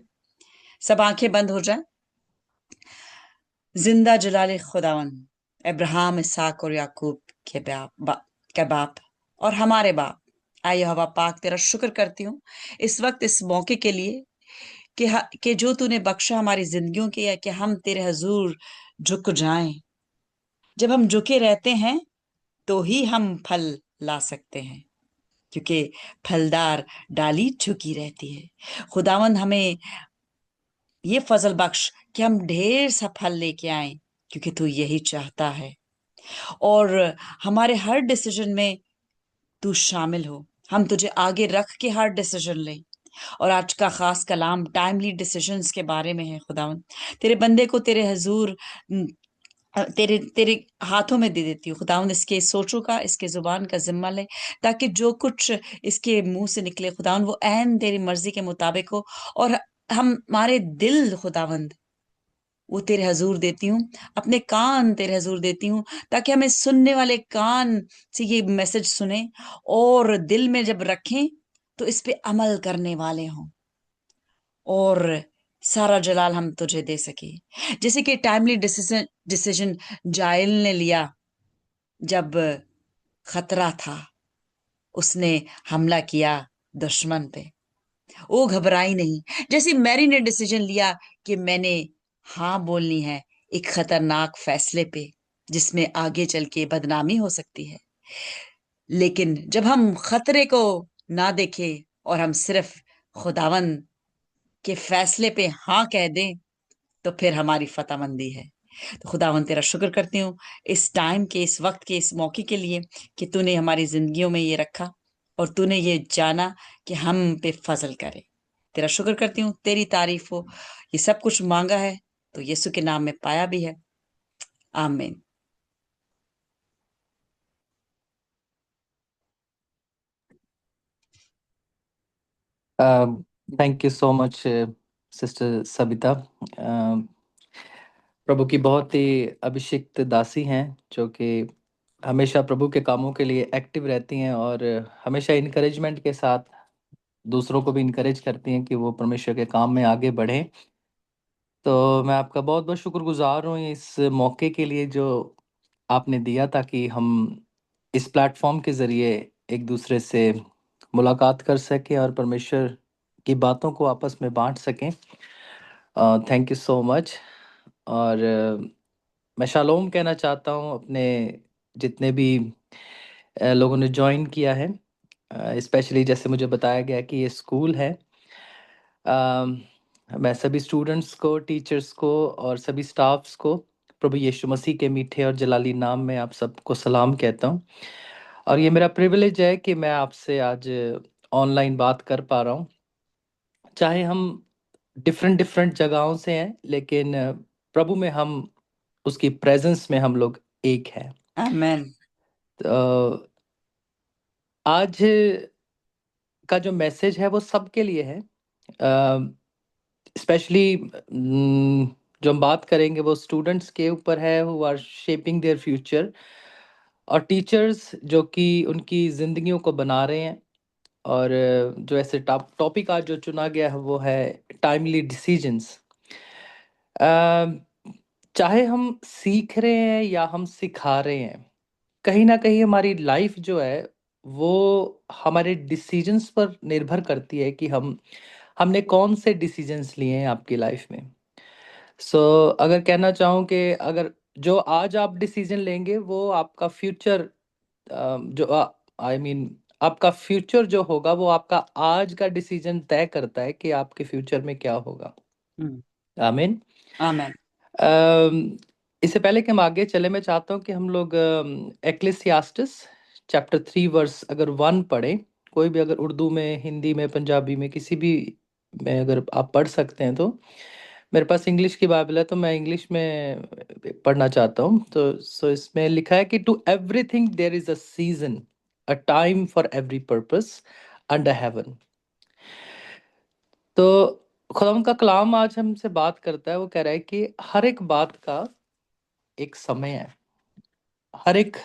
सब आंखें बंद हो जाएं। जिंदा जलाल खुदावंद, अब्राहम, इसहाक और याकूब के बाप और हमारे बाप, आइए हवा पाक तेरा शुक्र करती हूँ इस वक्त इस मौके के लिए कि जो तूने बख्शा हमारी जिंदगियों के, या कि हम तेरे हजूर झुक जाएं। जब हम झुके रहते हैं तो ही हम फल ला सकते हैं, क्योंकि फलदार डाली झुकी रहती है। खुदावंद हमें ये फजल बख्श कि हम ढेर सा फल लेके आए, क्योंकि तू यही चाहता है। और हमारे हर डिसीजन में तू शामिल हो, हम तुझे आगे रख के हर डिसीजन लें। और आज का खास कलाम टाइमली डिसीजंस के बारे में है। खुदावन तेरे बंदे को तेरे हजूर तेरे तेरे हाथों में दे देती हूँ खुदावंद। इसके सोचों का, इसके जुबान का जिम्मा ले, ताकि जो कुछ इसके मुंह से निकले खुदावंद वो ऐन तेरी मर्जी के मुताबिक हो। और हमारे दिल खुदावंद वो तेरे हजूर देती हूँ, अपने कान तेरे हजूर देती हूँ, ताकि हमें सुनने वाले कान से ये मैसेज सुने और दिल में जब रखें तो इस पे अमल करने वाले हों, और सारा जलाल हम तुझे दे सके। जैसे कि टाइमली डिसीजन डिसीजन जायल ने लिया जब खतरा था, उसने हमला किया दुश्मन पे, वो घबराई नहीं। जैसे मैरी ने डिसीजन लिया कि मैंने हाँ बोलनी है एक खतरनाक फैसले पे, जिसमें आगे चल के बदनामी हो सकती है, लेकिन जब हम खतरे को ना देखें और हम सिर्फ खुदावन के फैसले पे हाँ कह दें, तो फिर हमारी फतेहमंदी है। तो खुदावन तेरा शुक्र करती हूँ इस टाइम के, इस वक्त के, इस मौके के लिए कि तूने हमारी जिंदगियों में ये रखा और तूने ये जाना कि हम पे फजल करे। तेरा शुक्र करती हूँ, तेरी तारीफ हो। ये सब कुछ मांगा है तो यीशु के नाम में पाया भी है। आमीन। Thank you so much sister Sabita. प्रभु की बहुत ही अभिषिक्त दासी हैं जो कि हमेशा प्रभु के कामों के लिए एक्टिव रहती हैं और हमेशा इनकरेजमेंट के साथ दूसरों को भी इनकरेज करती हैं कि वो परमेश्वर के काम में आगे बढ़ें। तो मैं आपका बहुत बहुत शुक्रगुजार हूँ इस मौके के लिए जो आपने दिया ताकि हम इस प्लेटफॉर्म के ज़रिए एक दूसरे से मुलाकात कर सकें और परमेश्वर की बातों को आपस में बांट सकें। Thank you so much. और मैं शालोम कहना चाहता हूँ अपने जितने भी लोगों ने ज्वाइन किया है, स्पेशली जैसे मुझे बताया गया कि ये स्कूल है। मैं सभी स्टूडेंट्स को, टीचर्स को और सभी स्टाफ्स को प्रभु यीशु मसीह के मीठे और जलाली नाम में आप सबको सलाम कहता हूँ। और ये मेरा प्रिविलेज है कि मैं आपसे आज ऑनलाइन बात कर पा रहा हूँ। चाहे हम डिफरेंट डिफरेंट जगहों से हैं, लेकिन प्रभु में हम उसकी प्रेजेंस में हम लोग एक हैं। आमेन। तो आज का जो मैसेज है वो सबके लिए है। स्पेशली जो हम बात करेंगे वो स्टूडेंट्स के ऊपर है who are shaping their future, और टीचर्स जो कि उनकी जिंदगियों को बना रहे हैं। और जो ऐसे टॉपिक आज जो चुना गया है वो है टाइमली डिसीजंस। चाहे हम सीख रहे हैं या हम सिखा रहे हैं, कहीं ना कहीं हमारी लाइफ जो है वो हमारे डिसीजंस पर निर्भर करती है कि हमने कौन से डिसीजंस लिए हैं आपकी लाइफ में। सो अगर कहना चाहूँ कि अगर जो आज आप डिसीजन लेंगे वो आपका फ्यूचर, जो आई मीन आपका फ्यूचर जो होगा वो आपका आज का डिसीजन तय करता है कि आपके फ्यूचर में क्या होगा। हम्म, आमीन। आमेन। अम, इससे पहले कि हम आगे चले, मैं चाहता हूँ कि हम लोग एक्लेसियास्टिस चैप्टर 3 वर्स अगर 1 पढ़ें। कोई भी अगर उर्दू में, हिंदी में, पंजाबी में, किसी भी में अगर आप पढ़ सकते हैं तो। मेरे पास इंग्लिश की बाइबल है तो मैं इंग्लिश में पढ़ना चाहता हूँ। तो इसमें लिखा है कि to everything there is a season, a time for every purpose under heaven. तो खुदा का कलाम आज हमसे बात करता है, वो कह रहा है कि हर एक बात का एक समय है। हर एक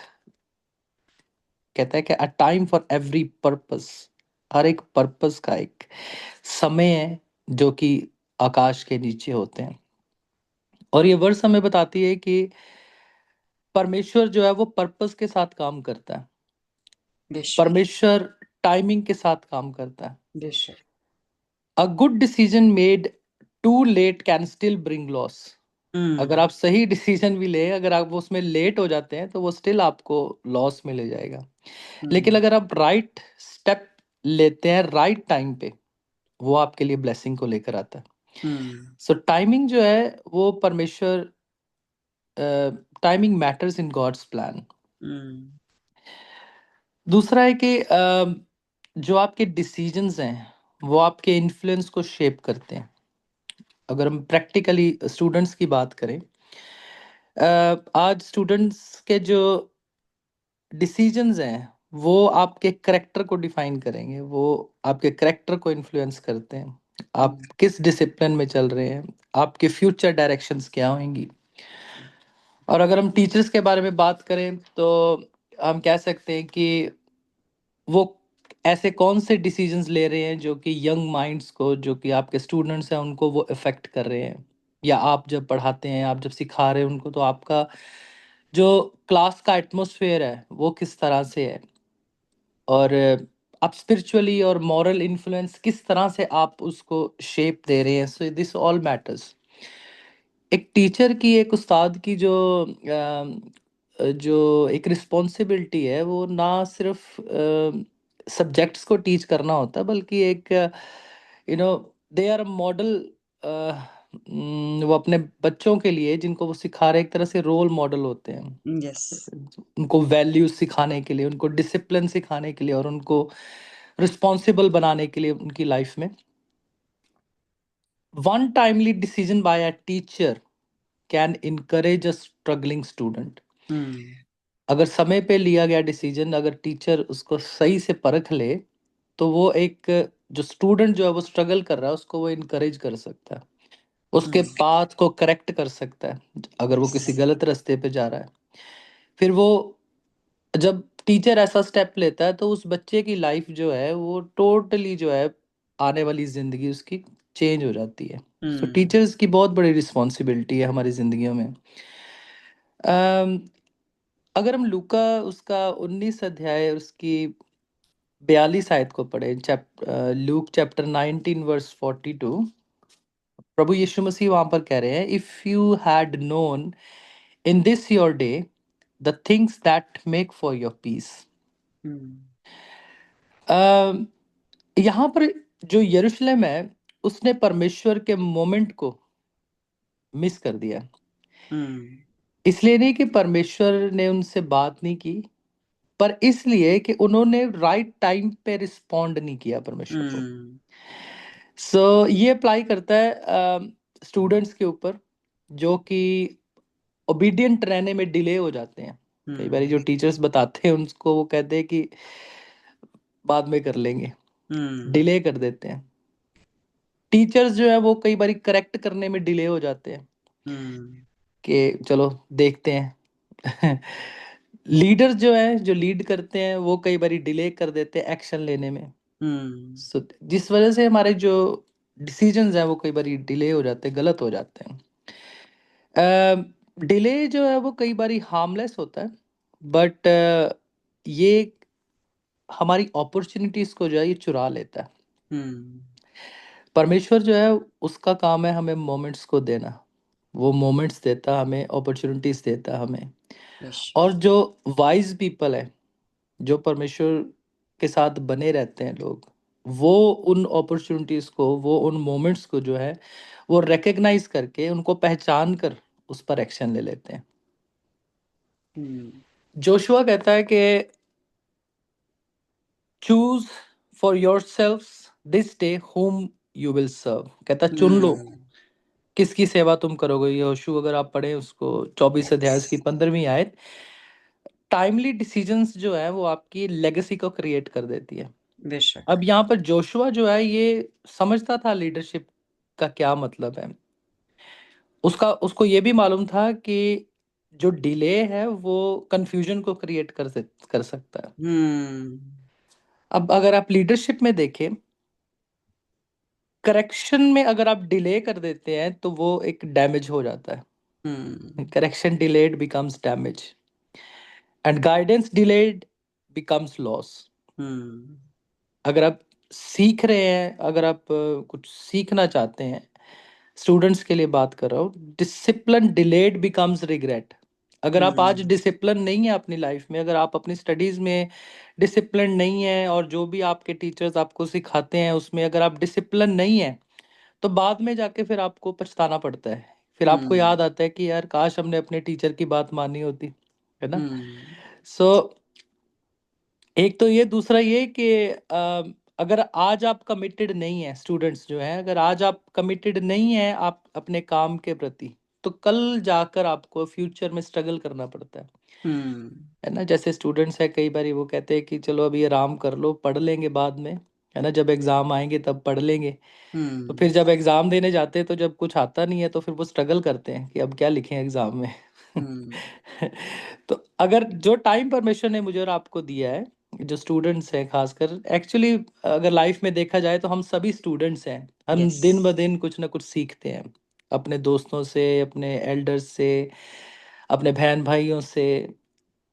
कहता है कि a time for every purpose, हर एक पर्पस का एक समय है जो कि आकाश के नीचे होते हैं। और ये वर्स हमें बताती है कि परमेश्वर जो है वो पर्पस के साथ काम करता है। बेशक, परमेश्वर टाइमिंग के साथ काम करता है। बेशक। A good decision made too late can still bring loss. अगर हम्म, आप सही डिसीजन भी लें, अगर आप उसमें लेट हो जाते हैं तो वो स्टिल आपको लॉस में ले जाएगा। लेकिन हम्म, अगर आप राइट स्टेप लेते हैं राइट टाइम पे, वो आपके लिए ब्लेसिंग को लेकर आता है। हम्म, सो टाइमिंग जो है वो परमेश्वर, timing matters in God's plan. हम्म, दूसरा है कि जो आपके डिसीजंस हैं वो आपके इन्फ्लुएंस को शेप करते हैं। अगर हम प्रैक्टिकली स्टूडेंट्स की बात करें, आज स्टूडेंट्स के जो डिसीजंस हैं वो आपके करेक्टर को डिफाइन करेंगे, वो आपके करेक्टर को इन्फ्लुएंस करते हैं। आप हम्म, किस डिसिप्लिन में चल रहे हैं, आपके फ्यूचर डायरेक्शंस क्या होंगी। और अगर हम टीचर्स के बारे में बात करें तो हम कह सकते हैं कि वो ऐसे कौन से डिसीजंस ले रहे हैं जो कि यंग माइंड्स को, जो कि आपके स्टूडेंट्स हैं उनको वो इफेक्ट कर रहे हैं। या आप जब पढ़ाते हैं, आप जब सिखा रहे हैं उनको, तो आपका जो क्लास का एटमॉस्फेयर है वो किस तरह से है। और आप स्पिरिचुअली और मॉरल इन्फ्लुएंस किस तरह से आप उसको शेप दे रहे हैं। So this all matters. एक टीचर की, एक उस्ताद की जो एक रिस्पॉन्सिबिलिटी है वो ना सिर्फ सब्जेक्ट्स को टीच करना होता है, बल्कि एक नो दे आर मॉडल। वो अपने बच्चों के लिए जिनको वो सिखा रहे, एक तरह से रोल मॉडल होते हैं। यस। उनको वैल्यूज सिखाने के लिए, उनको डिसिप्लिन सिखाने के लिए और उनको रिस्पॉन्सिबल बनाने के लिए उनकी लाइफ में। One timely decision by a teacher can encourage a struggling student. हम्म, अगर समय पे लिया गया डिसीजन, अगर टीचर उसको सही से परख ले, तो वो एक जो स्टूडेंट जो है वो स्ट्रगल कर रहा है उसको वो इनकरेज कर सकता है, उसके हम्म पाथ को करेक्ट कर सकता है अगर वो किसी गलत रास्ते पे जा रहा है। फिर वो जब टीचर ऐसा स्टेप लेता है तो उस बच्चे की लाइफ जो है वो टोटली जो है आने वाली जिंदगी उसकी चेंज हो जाती है। सो हम्म टीचर्स की बहुत बड़ी रिस्पॉन्सिबिलिटी है हमारी जिंदगियों में। अम, अगर हम लूका उसका 19 अध्याय उसकी 42 आयत को पढ़े, लूक चैप्टर 19 वर्स 42, प्रभु यीशु मसीह वहां पर कह रहे हैं, if you had known in this your day the things that make for your peace. हम्म यहाँ पर जो यरूशलेम है उसने परमेश्वर के मोमेंट को मिस कर दिया। हम्म इसलिए नहीं कि परमेश्वर ने उनसे बात नहीं की, पर इसलिए कि उन्होंने राइट टाइम पे रिस्पॉन्ड नहीं किया परमेश्वर को। हम्म सो ये अप्लाई करता है स्टूडेंट्स के ऊपर जो कि ओबीडियंट रहने में डिले हो जाते हैं। कई बार जो हम्म टीचर्स बताते हैं उनको वो कहते हैं कि बाद में कर लेंगे, हम्म डिले कर देते हैं। टीचर्स जो है वो कई बार करेक्ट करने में डिले हो जाते हैं हम्म कि चलो देखते हैं। लीडर्स जो है जो लीड करते हैं वो कई बार डिले कर देते हैं एक्शन लेने में। हम्म सो जिस वजह से हमारे जो डिसीजंस हैं वो कई बार डिले हो जाते हैं, गलत हो जाते हैं। डिले जो है वो कई बार हार्मलेस होता है, बट ये हमारी अपॉर्चुनिटीज को जो है ये चुरा लेता है। हम्म परमेश्वर जो है उसका काम है हमें मोमेंट्स को देना, वो मोमेंट्स देता हमें, अपॉर्चुनिटीज देता हमें। बेशक। और जो वाइज पीपल है, जो परमेश्वर के साथ बने रहते हैं लोग, वो उन अपॉर्चुनिटीज को, वो उन मोमेंट्स को जो है वो रिकग्नाइज करके उनको पहचान कर उस पर एक्शन ले लेते हैं। हम्म जोशुआ कहता है कि choose for yourself this day whom you will serve. कहता चुन लो हम्म किसकी सेवा तुम करोगे। यहोशू अगर आप पढ़े उसको 24 अध्याय यस। की 15वीं आयत, टाइमली डिसीजंस जो है वो आपकी लेगेसी को क्रिएट कर देती है। बेशक। अब यहाँ पर जोशुआ जो है ये समझता था लीडरशिप का क्या मतलब है। उसको ये भी मालूम था कि जो डिले है वो कंफ्यूजन को क्रिएट कर सकता है। हम्म अब अगर आप लीडरशिप में देखें, करेक्शन में अगर आप डिले कर देते हैं तो वो एक डैमेज हो जाता हम्म है। Correction delayed becomes damage and guidance delayed becomes loss. हम्म अगर आप सीख रहे हैं, अगर आप कुछ सीखना चाहते हैं, स्टूडेंट्स के लिए बात कर रहा हूँ, डिसिप्लिन डिलेड बिकम्स रिग्रेट। अगर आप आज हम्म डिसिप्लिन नहीं है अपनी लाइफ में, अगर आप अपनी स्टडीज में डिसिप्लिन नहीं है और जो भी आपके टीचर्स आपको सिखाते हैं उसमें अगर आप डिसिप्लिन नहीं है, तो बाद में जाके फिर आपको पछताना पड़ता है। फिर आपको हम्म याद आता है कि यार काश हमने अपने टीचर की बात मानी होती, है ना। हम्म सो एक तो ये, दूसरा ये कि अगर आज आप कमिटेड नहीं है, स्टूडेंट्स जो हैं अगर आज आप कमिटेड नहीं है आप अपने काम के प्रति, तो कल जाकर आपको फ्यूचर में स्ट्रगल करना पड़ता हम्म है ना। जैसे स्टूडेंट्स है कई बार वो कहते हैं कि चलो अभी आराम कर लो, पढ़ लेंगे बाद में, है ना, जब एग्जाम आएंगे तब पढ़ लेंगे। तो हम्म फिर जब एग्जाम देने जाते हैं तो जब कुछ आता नहीं है तो फिर वो स्ट्रगल करते हैं कि अब क्या लिखें एग्जाम में। हम्म तो अगर जो टाइम परमेश्वर ने मुझे और आपको दिया है, जो स्टूडेंट्स हैं खासकर, एक्चुअली अगर लाइफ में देखा जाए तो हम सभी स्टूडेंट्स हैं। हम यस। दिन ब दिन कुछ ना कुछ सीखते हैं, अपने दोस्तों से, अपने एल्डर्स से, अपने बहन भाइयों से,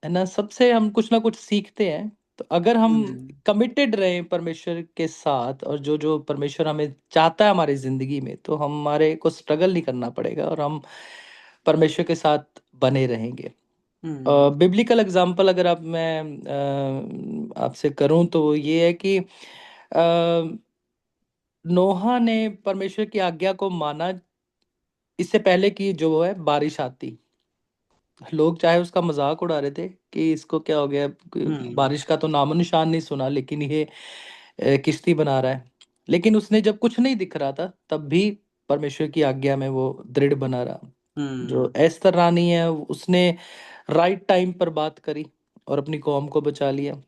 है ना, सबसे हम कुछ ना कुछ सीखते हैं। तो अगर हम हम्म कमिटेड रहें परमेश्वर के साथ और जो जो परमेश्वर हमें चाहता है हमारी जिंदगी में, तो हमारे को स्ट्रगल नहीं करना पड़ेगा और हम परमेश्वर के साथ बने रहेंगे। हम्म बिब्लिकल एग्जांपल अगर आप मैं आपसे करूं तो वो ये है कि नोहा ने परमेश्वर की आज्ञा को माना इससे पहले कि जो है बारिश आती। लोग चाहे उसका मजाक उड़ा रहे थे कि इसको क्या हो गया, हम्म बारिश का तो नामो निशान नहीं सुना, लेकिन ये किश्ती बना रहा है। लेकिन उसने जब कुछ नहीं दिख रहा था तब भी परमेश्वर की आज्ञा में वो दृढ़ बना रहा। जो हम्म एस्तर रानी है उसने राइट टाइम पर बात करी और अपनी कौम को बचा लिया।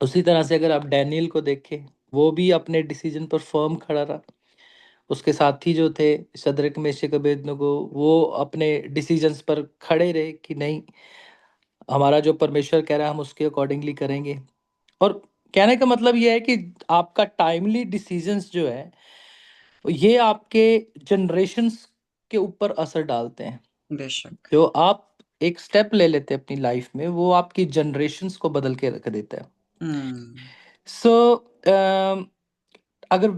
उसी तरह से अगर आप डैनियल को देखें, वो भी अपने डिसीजन पर फर्म खड़ा रहा। उसके साथी जो थे शद्रक मेशक अबेदनगो, वो अपने डिसीजंस पर खड़े रहे कि नहीं, हमारा जो परमेश्वर कह रहा है हम उसके अकॉर्डिंगली करेंगे। और कहने का मतलब ये है कि आपका टाइमली डिसीजंस जो है ये आपके जनरेशन्स के ऊपर असर डालते हैं। बेशक। जो आप एक स्टेप ले लेते हैं अपनी लाइफ में, वो आपकी जनरेशन्स को बदल के रख देता है। हम्म। सो अगर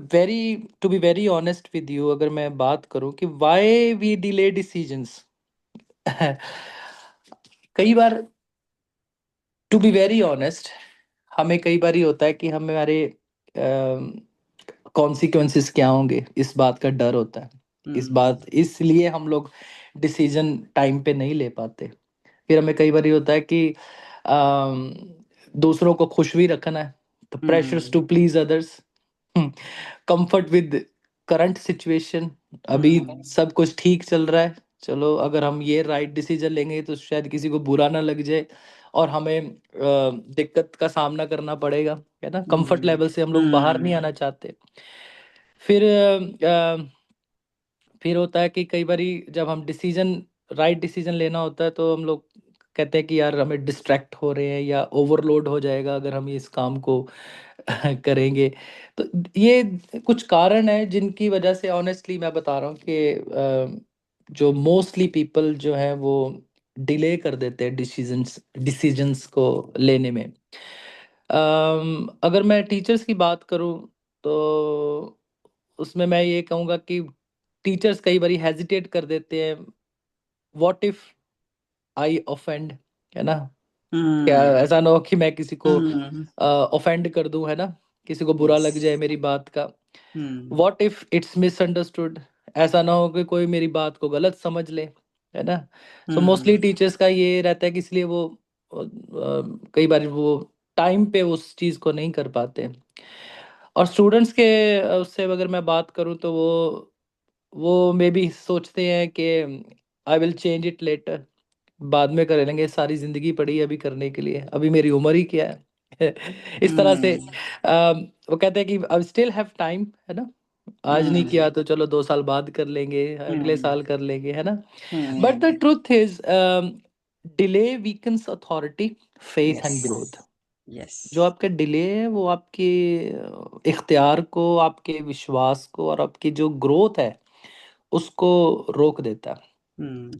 to be very honest with you, अगर मैं बात करूं कि व्हाई वी डिले डिसीजंस, कई बार टू बी वेरी ऑनेस्ट हमें कई बार ही होता है कि हमारे कॉन्सिक्वेंसेस क्या होंगे, इस बात का डर होता है। इस बात इसलिए हम लोग डिसीजन टाइम पे नहीं ले पाते। फिर हमें कई बार ये होता है कि अम, दूसरों को खुश भी रखना है, तो pressures to please others, comfort with current situation. अभी सब कुछ ठीक चल रहा है, चलो अगर हम ये राइट डिसीजन लेंगे तो शायद किसी को बुरा ना लग जाए और हमें दिक्कत का सामना करना पड़ेगा, है ना। कंफर्ट लेवल से हम लोग बाहर नहीं आना चाहते। फिर फिर होता है कि कई बारी जब हम राइट डिसीजन लेना होता है तो हम लोग कहते हैं कि यार हमें डिस्ट्रैक्ट हो रहे हैं या ओवरलोड हो जाएगा अगर हम इस काम को करेंगे। तो ये कुछ कारण है जिनकी वजह से ऑनेस्टली मैं बता रहा हूँ कि जो मोस्टली पीपल जो है वो डिले कर देते हैं डिसीजंस डिसीजंस को लेने में। अगर मैं टीचर्स की बात करूँ तो उसमें मैं ये कहूँगा कि टीचर्स कई बारी हेजिटेट कर देते हैं, व्हाट इफ आई ऑफेंड, है ना। क्या ऐसा ना हो कि मैं किसी को ऑफेंड कर दूं, है ना, किसी को बुरा लग जाए मेरी बात का। व्हाट इफ इट्स मिसअंडरस्टूड, ऐसा ना हो कि कोई मेरी बात को गलत समझ ले, है ना। सो मोस्टली टीचर्स का ये रहता है कि इसलिए वो कई बार वो टाइम पे उस चीज को नहीं कर पाते। और स्टूडेंट्स के उससे अगर मैं बात करूं तो वो मे बी सोचते हैं कि I will change it later, बाद में कर लेंगे, सारी जिंदगी पड़ी है अभी करने के लिए, अभी मेरी उम्र ही क्या है। इस तरह से वो कहते हैं कि अब स्टिल हैव टाइम, है ना, आज नहीं किया तो चलो 2 साल बाद कर लेंगे, अगले साल कर लेंगे, है ना। But the truth is delay weakens authority, faith and growth. Yes. जो आपका डिले है वो आपके इख्तियार को, आपके विश्वास को और आपकी जो ग्रोथ है उसको रोक देता है,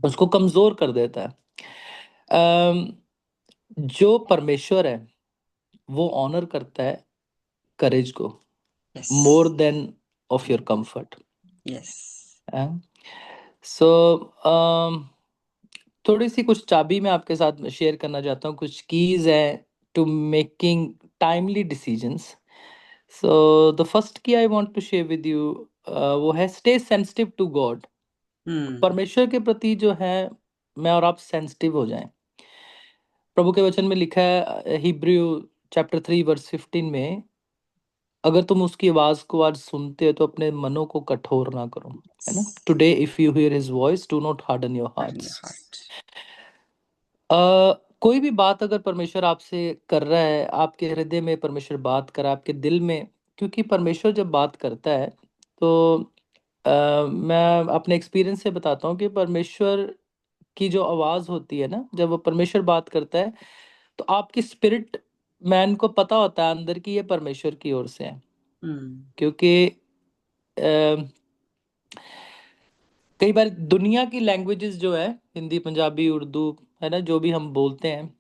उसको कमजोर कर देता है। अम, जो परमेश्वर है वो ऑनर करता है करेज को more than of your comfort. Yes. So थोड़ी सी कुछ चाबी मैं आपके साथ शेयर करना चाहता हूँ, कुछ कीज है to making timely decisions. So the first key I want to share with you वो है स्टे सेंसिटिव टू गॉड। परमेश्वर के प्रति जो है मैं और आप सेंसिटिव हो जाएं। प्रभु के वचन में लिखा है हिब्रू चैप्टर 3 वर्स 15 में, अगर तुम उसकी आवाज को आज सुनते हो तो अपने मनों को कठोर ना करो, है ना। Today if you here his voice do not harden your hearts. कोई भी बात अगर परमेश्वर आपसे कर रहा है, आपके हृदय में परमेश्वर बात कर रहा है, आपके दिल में, क्योंकि परमेश्वर जब बात करता है तो मैं अपने एक्सपीरियंस से बताता हूँ कि परमेश्वर की जो आवाज होती है ना, जब वो परमेश्वर बात करता है तो आपकी स्पिरिट मैन को पता होता है अंदर की ये परमेश्वर की ओर से है। क्योंकि कई बार दुनिया की लैंग्वेजेस जो है, हिंदी, पंजाबी, उर्दू, है ना, जो भी हम बोलते हैं,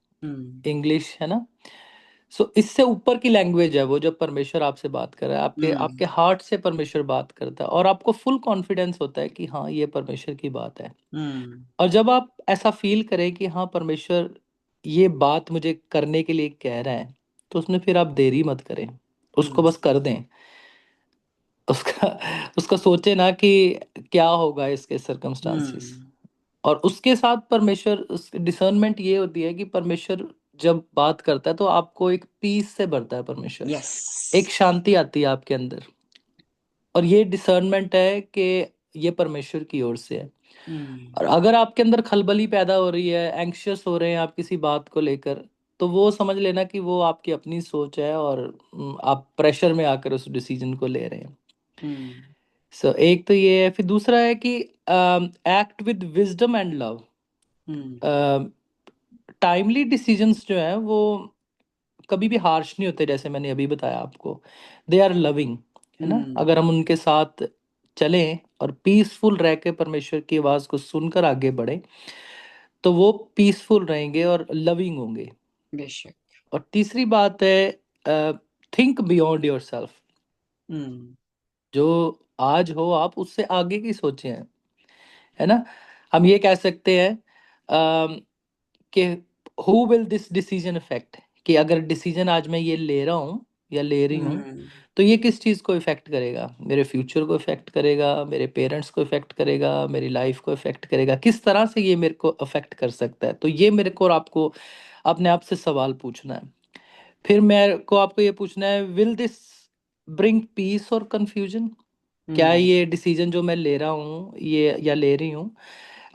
इंग्लिश, है ना, सो इससे ऊपर की लैंग्वेज है वो, जब परमेश्वर आपसे बात कर रहा है, आपके आपके हार्ट से परमेश्वर बात करता है और आपको फुल कॉन्फिडेंस होता है कि हाँ ये परमेश्वर की बात है। और जब आप ऐसा फील करें कि हाँ परमेश्वर ये बात मुझे करने के लिए कह रहा है, तो उसमें फिर आप देरी मत करें, उसको बस कर दें। उसका उसका सोचे ना कि क्या होगा इसके सर्कमस्टांसिस। और उसके साथ परमेश्वर डिसर्नमेंट ये होती है कि परमेश्वर जब बात करता है तो आपको एक पीस से भरता है परमेश्वर, एक शांति आती है आपके अंदर। और ये डिसर्नमेंट है कि ये परमेश्वर की ओर से है। और अगर आपके अंदर खलबली पैदा हो रही है, एंग्शियस हो रहे हैं आप किसी बात को लेकर, तो वो समझ लेना कि वो आपकी अपनी सोच है और आप प्रेशर में आकर उस डिसीजन को ले रहे हैं। हम्म सो एक तो ये है, फिर दूसरा है कि act with wisdom and love. Hmm timely decisions जो है वो कभी भी हार्श नहीं होते, जैसे मैंने अभी बताया आपको, दे आर लविंग, है ना। अगर हम उनके साथ चलें और पीसफुल रह के परमेश्वर की आवाज़ को सुनकर आगे बढ़े तो वो पीसफुल रहेंगे और लविंग होंगे। बेशक। और तीसरी बात है, थिंक बियॉन्ड योर सेल्फ। हम्म जो आज हो आप उससे आगे की सोचें, है ना। हम ये कह सकते हैं कि who will this decision effect, कि अगर डिसीजन आज मैं ये ले रहा हूँ या ले रही हूँ हम्म तो ये किस चीज़ को इफेक्ट करेगा, मेरे फ्यूचर को इफेक्ट करेगा, मेरे पेरेंट्स को इफेक्ट करेगा, मेरी लाइफ को इफेक्ट करेगा, किस तरह से ये मेरे को अफेक्ट कर सकता है। तो ये मेरे को और आपको अपने आप से सवाल पूछना है। फिर मेरे को आपको ये पूछना है, विल दिस ब्रिंग पीस और कंफ्यूजन। क्या हम्म ये डिसीजन जो मैं ले रहा हूँ ये या ले रही हूँ,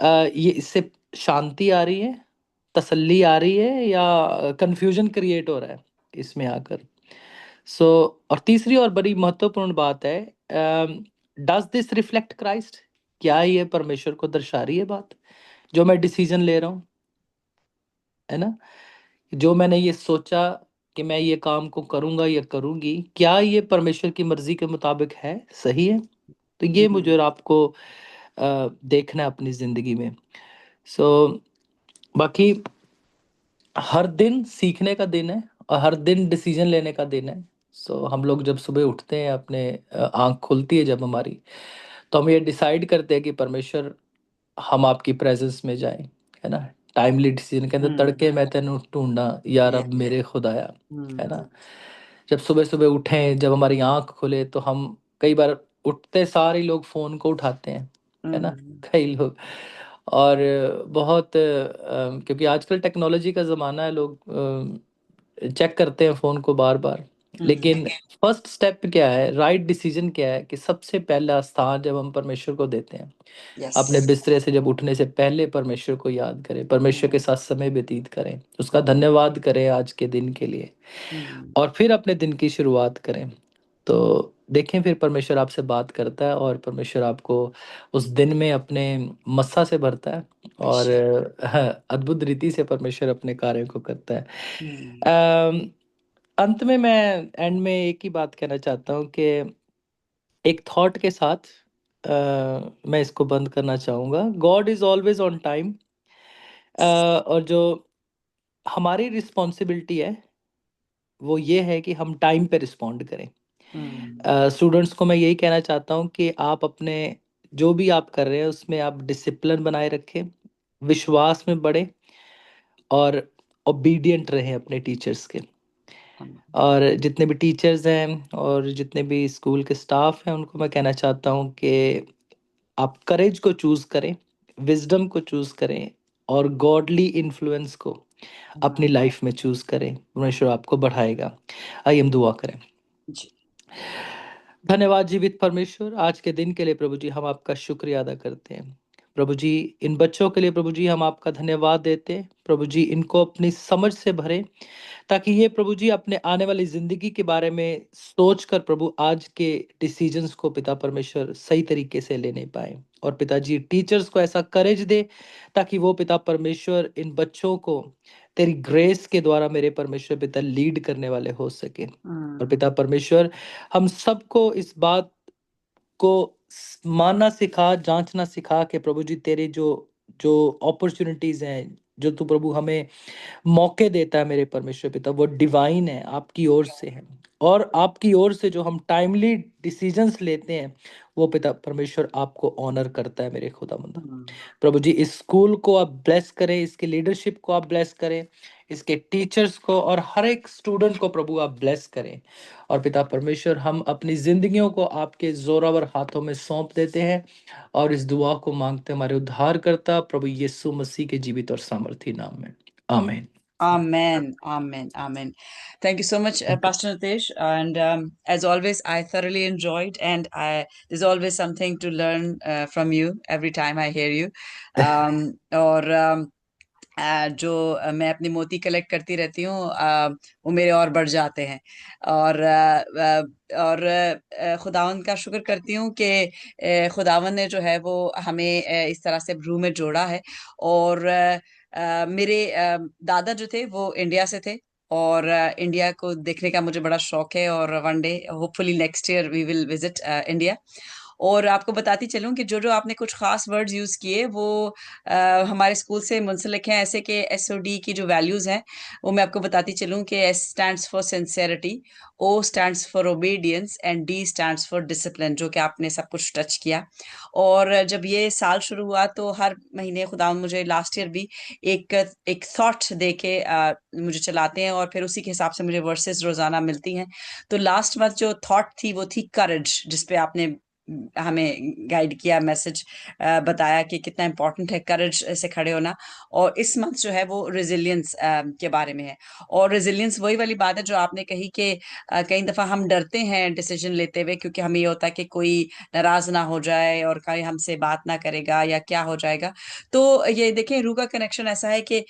ये इससे शांति आ रही है, तसल्ली आ रही है, या कंफ्यूजन क्रिएट हो रहा है इसमें आकर। सो और तीसरी और बड़ी महत्वपूर्ण बात है, डज दिस रिफ्लेक्ट क्राइस्ट। क्या ये परमेश्वर को दर्शा रही है बात, जो मैं डिसीजन ले रहा हूँ, है ना। जो मैंने ये सोचा कि मैं ये काम को करूँगा या करूँगी, क्या ये परमेश्वर की मर्जी के मुताबिक है, सही है। तो ये मुझे और आपको देखना है अपनी ज़िंदगी में। सो बाकी हर दिन सीखने का दिन है और हर दिन डिसीजन लेने का दिन है। सो हम लोग जब सुबह उठते हैं, अपने आँख खुलती है जब हमारी, तो हम ये डिसाइड करते हैं कि परमेश्वर हम आपकी प्रेजेंस में जाएं, है ना। टाइमली डिसीजन कहते तड़के मैं तेनू ढूंढना यार अब यस। मेरे खुदाया, है ना। हम्म जब सुबह सुबह उठें, जब हमारी आँख खुले, तो हम कई बार उठते सारे लोग फ़ोन को उठाते हैं, है ना, कई लोग। और बहुत क्योंकि आजकल टेक्नोलॉजी का ज़माना है, लोग चेक करते हैं फ़ोन को बार बार। लेकिन फर्स्ट स्टेप क्या है, राइट डिसीजन क्या है, कि सबसे पहला स्थान जब हम परमेश्वर को देते हैं, यस। अपने बिस्तरे से जब उठने से पहले परमेश्वर को याद करें, परमेश्वर के साथ समय व्यतीत करें, उसका धन्यवाद करें आज के दिन के लिए, और फिर अपने दिन की शुरुआत करें। तो देखें फिर परमेश्वर आपसे बात करता है और परमेश्वर आपको उस दिन में अपने मस्सा से भरता है, और हाँ, अद्भुत रीति से परमेश्वर अपने कार्यों को करता है। अम, अंत में मैं एंड में एक ही बात कहना चाहता हूँ कि एक थॉट के साथ मैं इसको बंद करना चाहूँगा। God is always on time. और जो हमारी रिस्पॉन्सिबिलिटी है वो ये है कि हम टाइम पे रिस्पॉन्ड करें। स्टूडेंट्स को मैं यही कहना चाहता हूँ कि आप अपने जो भी आप कर रहे हैं उसमें आप डिसिप्लिन बनाए रखें, विश्वास में बढ़े, और ओबीडिएंट रहें अपने टीचर्स के। और जितने भी टीचर्स हैं और जितने भी स्कूल के स्टाफ हैं उनको मैं कहना चाहता हूँ कि आप करेज को चूज़ करें, विजडम को चूज़ करें, और गॉडली इन्फ्लुएंस को अपनी लाइफ में चूज़ करें। परमेश्वर आपको बढ़ाएगा। आइए हम दुआ करें। जी। धन्यवाद जीवित परमेश्वर, आज के दिन के लिए प्रभु जी हम आपका शुक्रिया अदा करते हैं। प्रभु जी इन बच्चों के लिए प्रभु जी हम आपका धन्यवाद देते हैं। प्रभु जी इनको अपनी समझ से भरें, ताकि ये प्रभु जी अपने आने वाली जिंदगी के बारे में सोचकर प्रभु आज के डिसीजंस को पिता परमेश्वर सही तरीके से ले नहीं पाए। और पिताजी टीचर्स को ऐसा करेज दे ताकि वो पिता परमेश्वर इन बच्चों को तेरी ग्रेस के द्वारा मेरे परमेश्वर पिता लीड करने वाले हो सके। और पिता परमेश्वर हम सबको इस बात को मानना सिखा, जांचना सिखा कि प्रभु जी तेरे जो जो अपॉर्चुनिटीज हैं, जो तू प्रभु हमें मौके देता है मेरे परमेश्वर पिता, वो डिवाइन है, आपकी ओर से है। और आपकी ओर से जो हम टाइमली डिसीजंस लेते हैं वो पिता परमेश्वर आपको ऑनर करता है मेरे खुदावंद। प्रभु जी इस स्कूल को आप ब्लेस करें, इसके लीडरशिप को आप ब्लेस करें, इसके टीचर्स को और हर एक स्टूडेंट को प्रभु आप ब्लेस करें। और पिता परमेश्वर हम अपनी जिंदगियों को आपके जोरावर हाथों में सौंप देते हैं और इस दुआ को मांगते हमारे उद्धार करता प्रभु यीशु मसीह के जीवित और सामर्थी नाम में, आमीन। Amen, amen, amen. Thank you so much, Pastor Nitesh. And as always, I thoroughly enjoyed, and there's always something to learn from you every time I hear you. और मैं अपनी मोती कलेक्ट करती रहती हूँ, वो मेरे और बढ़ जाते हैं। और खुदावंद का शुक्र करती हूँ कि खुदावंद ने जो है वो हमें इस तरह से ब्रू में जोड़ा है। और मेरे दादा जो थे वो इंडिया से थे, और इंडिया को देखने का मुझे बड़ा शौक है, और one day hopefully next year we will visit India. और आपको बताती चलूं कि जो जो आपने कुछ खास वर्ड्स यूज किए वो हमारे स्कूल से मुंसलिक हैं, ऐसे कि एसओडी की जो वैल्यूज हैं वो मैं आपको बताती चलूं कि S stands for sincerity, O stands for obedience and D stands for discipline, जो कि आपने सब कुछ टच किया। और जब ये साल शुरू हुआ तो हर महीने खुदा मुझे लास्ट ईयर भी एक एक थॉट दे के मुझे चलाते हैं, और फिर उसी के हिसाब से मुझे वर्सेस रोजाना मिलती हैं। तो लास्ट मंथ जो थॉट थी वो थी करेज, जिसपे आपने हमें गाइड किया, मैसेज बताया कि कितना इम्पोर्टेंट है करेज से खड़े होना। और इस मंथ जो है वो रेजिलियंस के बारे में है। और रेजिलियंस वही वाली बात है जो आपने कही कि कई दफा हम डरते हैं डिसीजन लेते हुए, क्योंकि हमें ये होता है कि कोई नाराज ना हो जाए और कोई हमसे बात ना करेगा या क्या हो जाएगा। तो ये देखें, रूह का कनेक्शन ऐसा है कि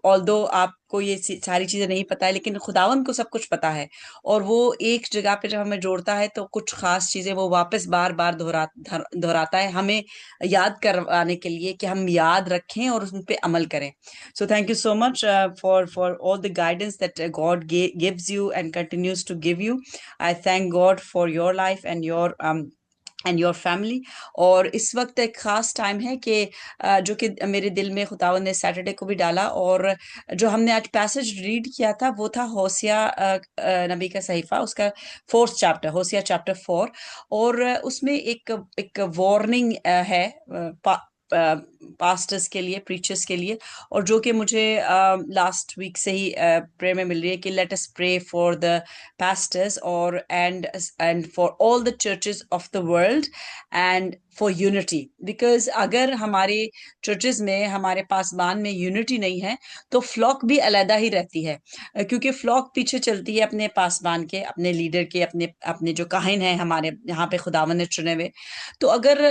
ऑल्दो आपको ये सारी चीजें नहीं पता है, लेकिन खुदावन को सब कुछ पता है। और वो एक जगह पे जब हमें जोड़ता है तो कुछ खास चीजें वो वापस बार बार दोहराता है, हमें याद करवाने के लिए कि हम याद रखें और उन पे अमल करें। So thank you so much for all the guidance that God gives you and continues to give you. I thank God for your life and your family. और इस वक्त एक खास टाइम है कि जो कि मेरे दिल में खुदावंद ने सैटरडे को भी डाला, और जो हमने आज पैसेज रीड किया था वो था होसिया नबी का सहीफा, उसका 4th चैप्टर, होसिया चैप्टर 4। और उसमें एक एक वार्निंग है पास्टर्स के लिए, प्रीचर्स के लिए, और जो कि मुझे लास्ट वीक से ही प्रे में मिल रही है कि let us pray for the pastors or and for all the churches of the world and for unity, because अगर हमारे चर्चेस में, हमारे पासबान में यूनिटी नहीं है तो फ्लॉक भी अलग ही रहती है, क्योंकि फ्लॉक पीछे चलती है अपने पासबान के, अपने लीडर के, अपने अपने जो काहिन है हमारे यहाँ पे खुदावन ने चुने हुए। तो अगर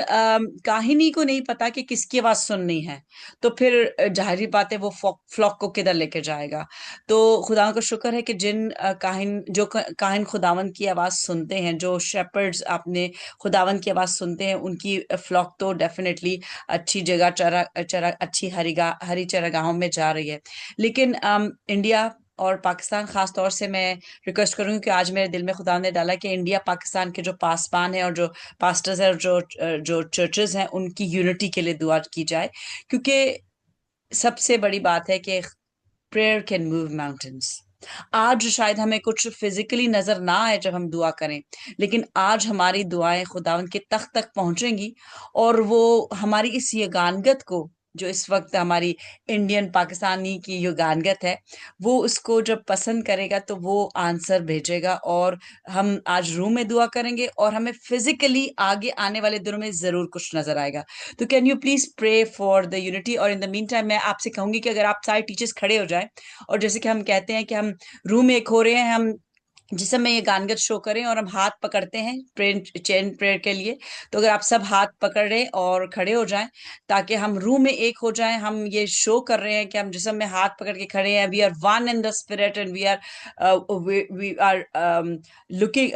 काहिनी को नहीं पता कि किसकी आवाज सुननी है तो फिर जाहिर बात है वो फ्लॉक को किधर लेके जाएगा। तो खुदा का शुक्र है कि जिन काहिन खुदावन की आवाज सुनते हैं, जो शेपर्ड्स अपने खुदावन की आवाज सुनते हैं, उनकी फ्लॉक तो डेफिनेटली अच्छी जगह अच्छी हरी चरागाहों में जा रही है। लेकिन इंडिया और पाकिस्तान खास तौर से मैं रिक्वेस्ट करूंगी कि आज मेरे दिल में खुदा ने डाला कि इंडिया पाकिस्तान के जो पासबान है और जो पास्टर्स है और जो चर्चेस हैं उनकी यूनिटी के लिए दुआ की जाए, क्योंकि सबसे बड़ी बात है कि प्रेयर कैन मूव माउंटेन्स। आज शायद हमें कुछ फिजिकली नजर ना आए जब हम दुआ करें, लेकिन आज हमारी दुआएं खुदावंद के तख्त तक पहुंचेंगी, और वो हमारी इस यगानगत को, जो इस वक्त हमारी इंडियन पाकिस्तानी की यगानगत है, वो उसको जब पसंद करेगा तो वो आंसर भेजेगा। और हम आज रूम में दुआ करेंगे और हमें फिजिकली आगे आने वाले दिनों में जरूर कुछ नजर आएगा। तो can you please pray for the unity. और इन द मीन टाइम मैं आपसे कहूंगी कि अगर आप सारे टीचर्स खड़े हो जाएं, और जैसे कि हम कहते हैं कि हम रूम एक हो रहे हैं, हम जिस समय ये गानगत शो करें और हम हाथ पकड़ते हैं प्रेयर, चेन प्रेयर के लिए, तो अगर आप सब हाथ पकड़ रहे और खड़े हो जाएं ताकि हम रूम में एक हो जाएं। हम ये शो कर रहे हैं कि हम जिस्म में हाथ पकड़ के खड़े हैं, we are one in the spirit and we are looking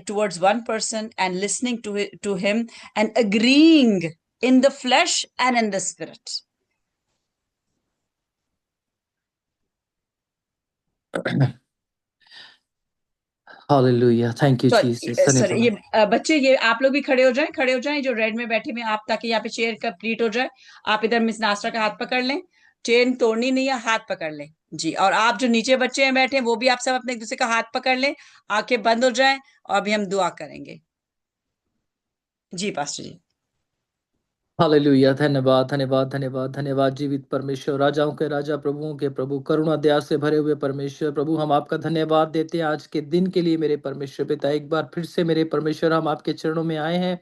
towards one person and listening to him and agreeing in the flesh and in the spirit. Hallelujah. Thank you, Jesus. Sir ये बच्चे, ये आप लोग भी खड़े हो जाएं जो रेड में बैठे में आप, ताकि यहाँ पे चेयर कंप्लीट हो जाए। आप इधर मिस नास्रा का हाथ पकड़ लें, चेन तोड़नी नहीं है, हाथ पकड़ लें जी। और आप जो नीचे बच्चे हैं बैठे, वो भी आप सब अपने एक दूसरे का हाथ पकड़ लें, आंखें बंद हो जाएं, और अभी हम दुआ करेंगे जी। पास्टर जी। हालेलुया। धन्यवाद धन्यवाद धन्यवाद धन्यवाद जीवित परमेश्वर, राजाओं के राजा, प्रभुओं के प्रभु, करुणा दया से भरे हुए परमेश्वर प्रभु, हम आपका धन्यवाद देते हैं आज के दिन के लिए मेरे परमेश्वर पिता। एक बार फिर से मेरे परमेश्वर हम आपके चरणों में आए हैं,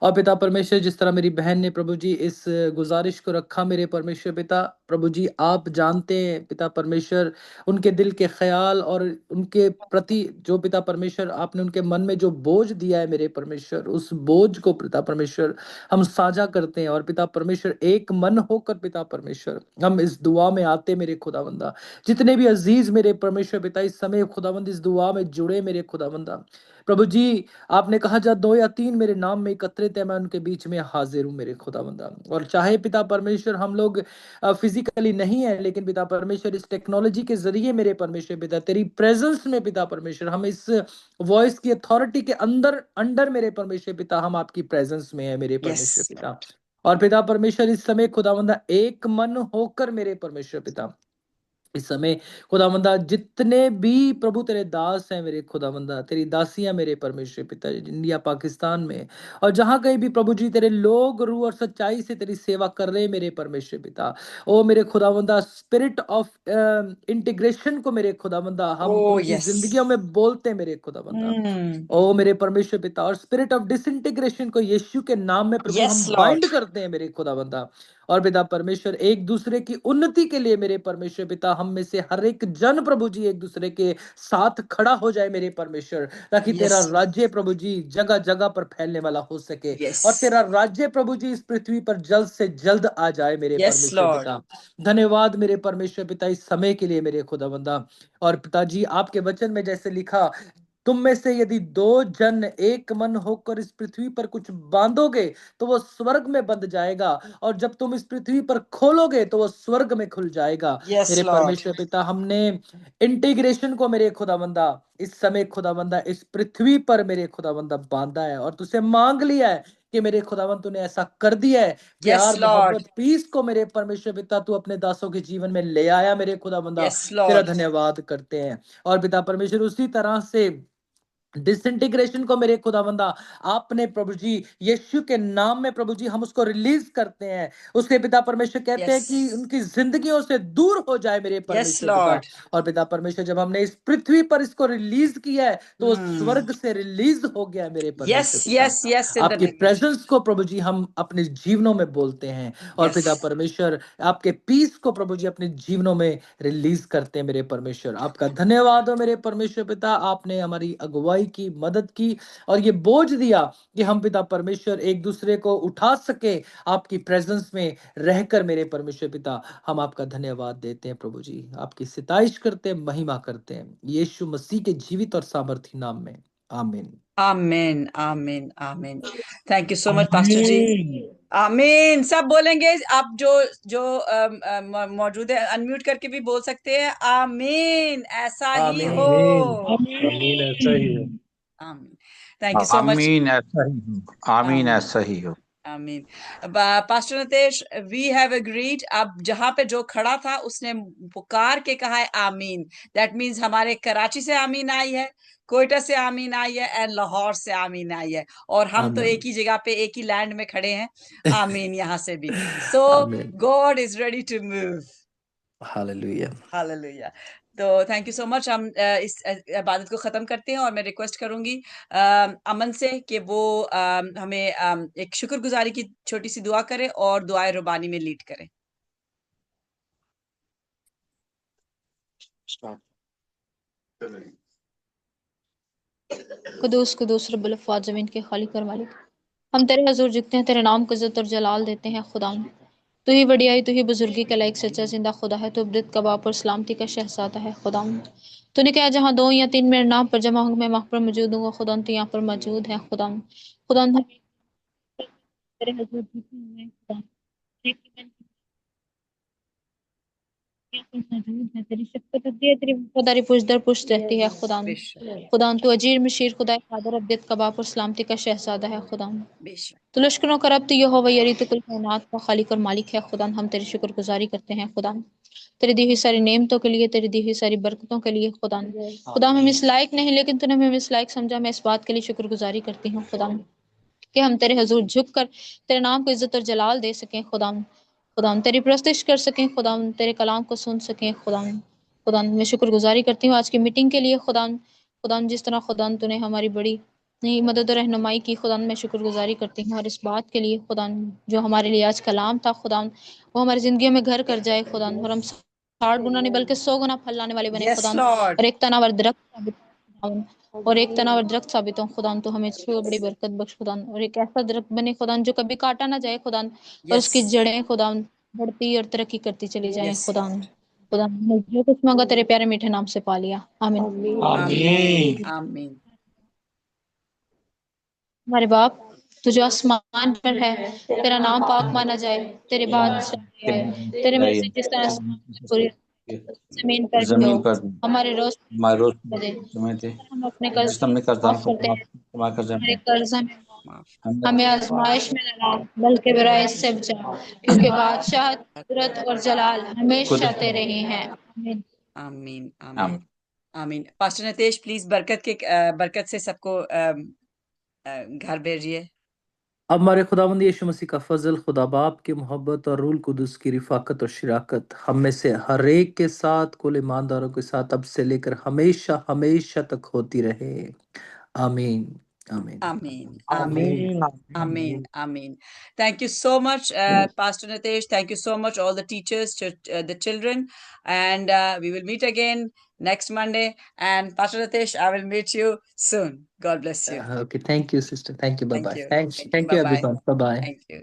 और पिता परमेश्वर जिस तरह मेरी बहन ने प्रभु जी इस गुजारिश को रखा मेरे परमेश्वर पिता, प्रभु जी आप जानते हैं पिता परमेश्वर उनके दिल के ख्याल और उनके प्रति जो पिता परमेश्वर आपने उनके मन में जो बोझ दिया है मेरे परमेश्वर, उस बोझ को पिता परमेश्वर हम साझा करते करते हैं और पिता परमेश्वर एक मन होकर पिता परमेश्वर हम इस दुआ में आते मेरे खुदावंदा। जितने भी अजीज मेरे परमेश्वर पिता इस समय खुदावंद इस दुआ में जुड़े मेरे खुदावंदा, प्रभु जी आपने कहा जब 2 या 3 मेरे नाम में एकत्रित है मैं उनके बीच में हाजिर हूँ मेरे खुदावंदा। और चाहे पिता परमेश्वर हम लोग फिजिकली नहीं है, लेकिन पिता परमेश्वर इस टेक्नोलॉजी के जरिए मेरे परमेश्वर पिता तेरी प्रेजेंस में पिता परमेश्वर हम इस वॉइस की अथॉरिटी के अंदर अंडर मेरे परमेश्वर पिता हम आपकी प्रेजेंस में है मेरे परमेश्वर यस पिता। और पिता परमेश्वर इस समय खुदावंदा एक मन होकर मेरे परमेश्वर पिता इस समय खुदावंदा जितने भी प्रभु तेरे दास हैं मेरे खुदावंदा, तेरी दासियां मेरे परमेश्वर पिता इंडिया पाकिस्तान में और जहां कहीं भी प्रभु जी तेरे लोग रूह और सच्चाई से तेरी सेवा कर रहे हैं मेरे परमेश्वर पिता, ओ मेरे खुदावंदा स्पिरिट ऑफ इंटीग्रेशन को मेरे खुदावंदा हम ओ उनकी यस जिंदगियों में बोलते हैं मेरे खुदावंदा। ओ मेरे परमेश्वर पिता और स्पिरिट ऑफ डिसइंटीग्रेशन को यीशु के नाम में प्रभु यस हम लॉर्ड बाइंड करते हैं मेरे खुदावंदा। और पिता परमेश्वर एक दूसरे की उन्नति के लिए मेरे परमेश्वर पिता हम में से हर एक जन प्रभु जी एक दूसरे के साथ खड़ा हो जाए मेरे परमेश्वर, ताकि यस तेरा राज्य प्रभु जी जगह जगह पर फैलने वाला हो सके यस और तेरा राज्य प्रभु जी इस पृथ्वी पर जल्द से जल्द आ जाए मेरे यस परमेश्वर लॉर्ड पिता। धन्यवाद मेरे परमेश्वर पिता इस समय के लिए मेरे खुदावंदा। और पिताजी आपके वचन में जैसे लिखा, तुम में से यदि 2 जन एक मन होकर इस पृथ्वी पर कुछ बांधोगे तो वो स्वर्ग में बंध जाएगा, और जब तुम इस पृथ्वी पर खोलोगे तो वो स्वर्ग में खुल जाएगा। यस मेरे लॉर्ड परमेश्वर पिता हमने इंटीग्रेशन को मेरे खुदावंदा इस समय खुदावंदा इस पृथ्वी पर मेरे खुदावंदा बांधा है और तुझसे मांग लिया है कि मेरे खुदावंद तूने ऐसा कर दिया है। यस प्यार लॉर्ड मोहब्बत पीस को मेरे परमेश्वर पिता तू अपने दासों के जीवन में ले आया मेरे खुदावंदा, यस तेरा लॉर्ड धन्यवाद करते हैं। और पिता परमेश्वर उसी तरह से डिसइंटीग्रेशन को मेरे खुदावंदा आपने प्रभु जी यीशु के नाम में प्रभु जी हम उसको रिलीज करते हैं। उसके पिता परमेश्वर कहते यस हैं कि उनकी जिंदगियों से दूर हो जाए मेरे यस परमेश्वर पिता। लॉर्ड और पिता परमेश्वर जब हमने इस पृथ्वी पर इसको रिलीज किया है तो वो स्वर्ग से रिलीज हो गया मेरे यस परमेश्वर पिता। यस यस इन द आपकी नेम ऑफ प्रेजेंस को प्रभु जी हम अपने जीवनों में बोलते हैं और यस पिता परमेश्वर आपके पीस को प्रभु जी अपने जीवनों में रिलीज करते हैं मेरे परमेश्वर। आपका धन्यवाद हो मेरे परमेश्वर पिता, आपने हमारी अगुवाई की, मदद की और ये बोझ दिया कि हम पिता परमेश्वर एक दूसरे को उठा सके आपकी प्रेजेंस में रहकर मेरे परमेश्वर पिता। हम आपका धन्यवाद देते हैं प्रभु जी, आपकी सिताइश करते हैं, महिमा करते हैं यीशु मसीह के जीवित और सामर्थी नाम में, आमीन। आमीन आमीन आमीन। Thank you so much pastor ji. आमीन सब बोलेंगे। आप जो जो मौजूद है अनम्यूट करके भी बोल सकते हैं। आमीन ऐसा ही हो। आमीन। आमीन ऐसा ही हो। आमीन। Thank you so much. आमीन ऐसा ही हो, आमीन आमीन ऐसा ही हो। आमीन। Pastor Nitesh we have agreed. अब जहां पे जो खड़ा था उसने पुकार के कहा है आमीन। दैट मीन्स हमारे कराची से आमीन आई है, कोयटा से आमीन आई है एंड लाहौर से आमीन आई है। और हम तो आमीन। एक ही जगह पे एक ही लैंड में खड़े हैं। आमीन यहाँ से भी। सो आमीन। God is ready to move. हालेलुया। हालेलुया। तो थैंक यू सो मच। हम इस इबादत को खत्म करते हैं और मैं रिक्वेस्ट करूंगी अमन से कि वो हमें एक शुक्रगुजारी की छोटी सी दुआ करे और दुआए रुबानी में लीड करे। कुदूस कुदूस रब्बुल अफ़वाज ज़मीन के खालिक और मालिक, हम तेरे हजूर झुकते हैं, तेरे नाम को इज्जत और जलाल देते हैं। खुदा तू ही वडियाई, तू ही बुजुर्गी का लायक सच्चा जिंदा खुदा है। तू अबरत कबाब और सलामती का शहजादा है। खुदा तूने कहा जहाँ 2 या 3 मेरे नाम पर जमा होंगे मैं वहाँ पर मौजूद हूँ। खुदा तू यहाँ पर मौजूद है। खुदा खुदा हम तेरे हजूर झुके हुए हैं। खुदा मौजूद है। तेरी शफ़क़त होती है, तेरी वफ़ादारी पुश दर पुश रहती है। खुदा बेशक खुदा तू अजीर मशीर खुदा कादर अबदत कबाब और सलामती का शहजादा है। खुदा बेशक तो लश्करों का रब, तो यहोवा यरी, तो कुल कायनात का खालिक और मालिक है। खुदा हम तेरी शुक्रगुजारी करते हैं। खुदा तेरी दी हुई सारी नेमतों के लिए, तेरी दी हुई सारी बरकतों के लिए। खुदा खुदा हम इस लायक नहीं, लेकिन तूने हमें इस लायक समझा। मैं इस बात के लिए शुक्रगुजारी करती हूँ खुदा कि हम तेरे हजूर झुक कर तेरे नाम को इज्जत और जलाल दे सकें। खुदा खुदा तेरी प्रस्तिश कर सकें। खुदा तेरे कलाम को सुन सकें। खुदा मैं शुक्रगुजारी करती हूँ आज की मीटिंग के लिए। खुदा जिस तरह खुदा तूने हमारी बड़ी नहीं मदद और रहनुमाई की, खुदा मैं शुक्रगुजारी करती हूँ। और इस बात के लिए खुदा जो हमारे लिए आज कलाम था, खुदा वो हमारी ज़िंदगी में घर कर जाए। खुदा और हम 60 गुना नहीं बल्कि 100 गुना फल लाने वाले बने। यस खुदा लॉर्ड। और एक तनावर दरख्त साबित हो। और एक तनावर दरख्त साबित हो खुदा, तो हमें अच्छी और बड़ी बरकत बख्श खुदा, और एक ऐसा दरख्त बने खुदा जो कभी काटा ना जाए खुदा, और उसकी Yes. जड़ें खुदा बढ़ती और तरक्की करती चली जाएं Yes. खुदा। खुदा हमने जो कुछ मांगा तेरे प्यारे मीठे नाम से पा लिया, आमीन। Amen. Amen. हमारे बाप तू जो आसमान पर है, तेरा नाम पाक माना जाए, तेरे बादशाह आए, तेरी मर्जी जिस तरह आसमान पर पूरी जमीन पर भी हो। जमीन पर हमारे रोज हमारे रोज दे, समय थे हम अपने कर्ज जिस हमने कर्ज माफ करते हैं, माफ कर हमारे जाए कर्ज माफ। हमें आजमाइश में न डाल, बल्कि बुराई से बचा, क्योंकि बादशाह कुदरत और जलाल हमेशा तेरे ही हैं, आमीन। आमीन आमीन। आमीन आमीन। पास्टर नितेश प्लीज बरकत से सबको घर भेजिए। अब हमारे खुदावंद यीशु मसीह का फजल, खुदा बाप की मोहब्बत और रूल कुदस की रिफाकत और शिराकत हम में से हर एक के साथ, कुल ईमानदारों के साथ अब से लेकर हमेशा हमेशा तक होती रहे। आमीन आमीन। Amen. आमीन। Amen. Amen. Thank you so much, Pastor Nitesh. Thank you so much, all the teachers, the children. And we will meet again next Monday. And Pastor Nitesh, I will meet you soon. God bless you. Okay, thank you, sister. Thank you. Bye Thank bye. you. Thanks. Thank you. Thank you, Bye-bye. everyone. Bye bye. Thank you.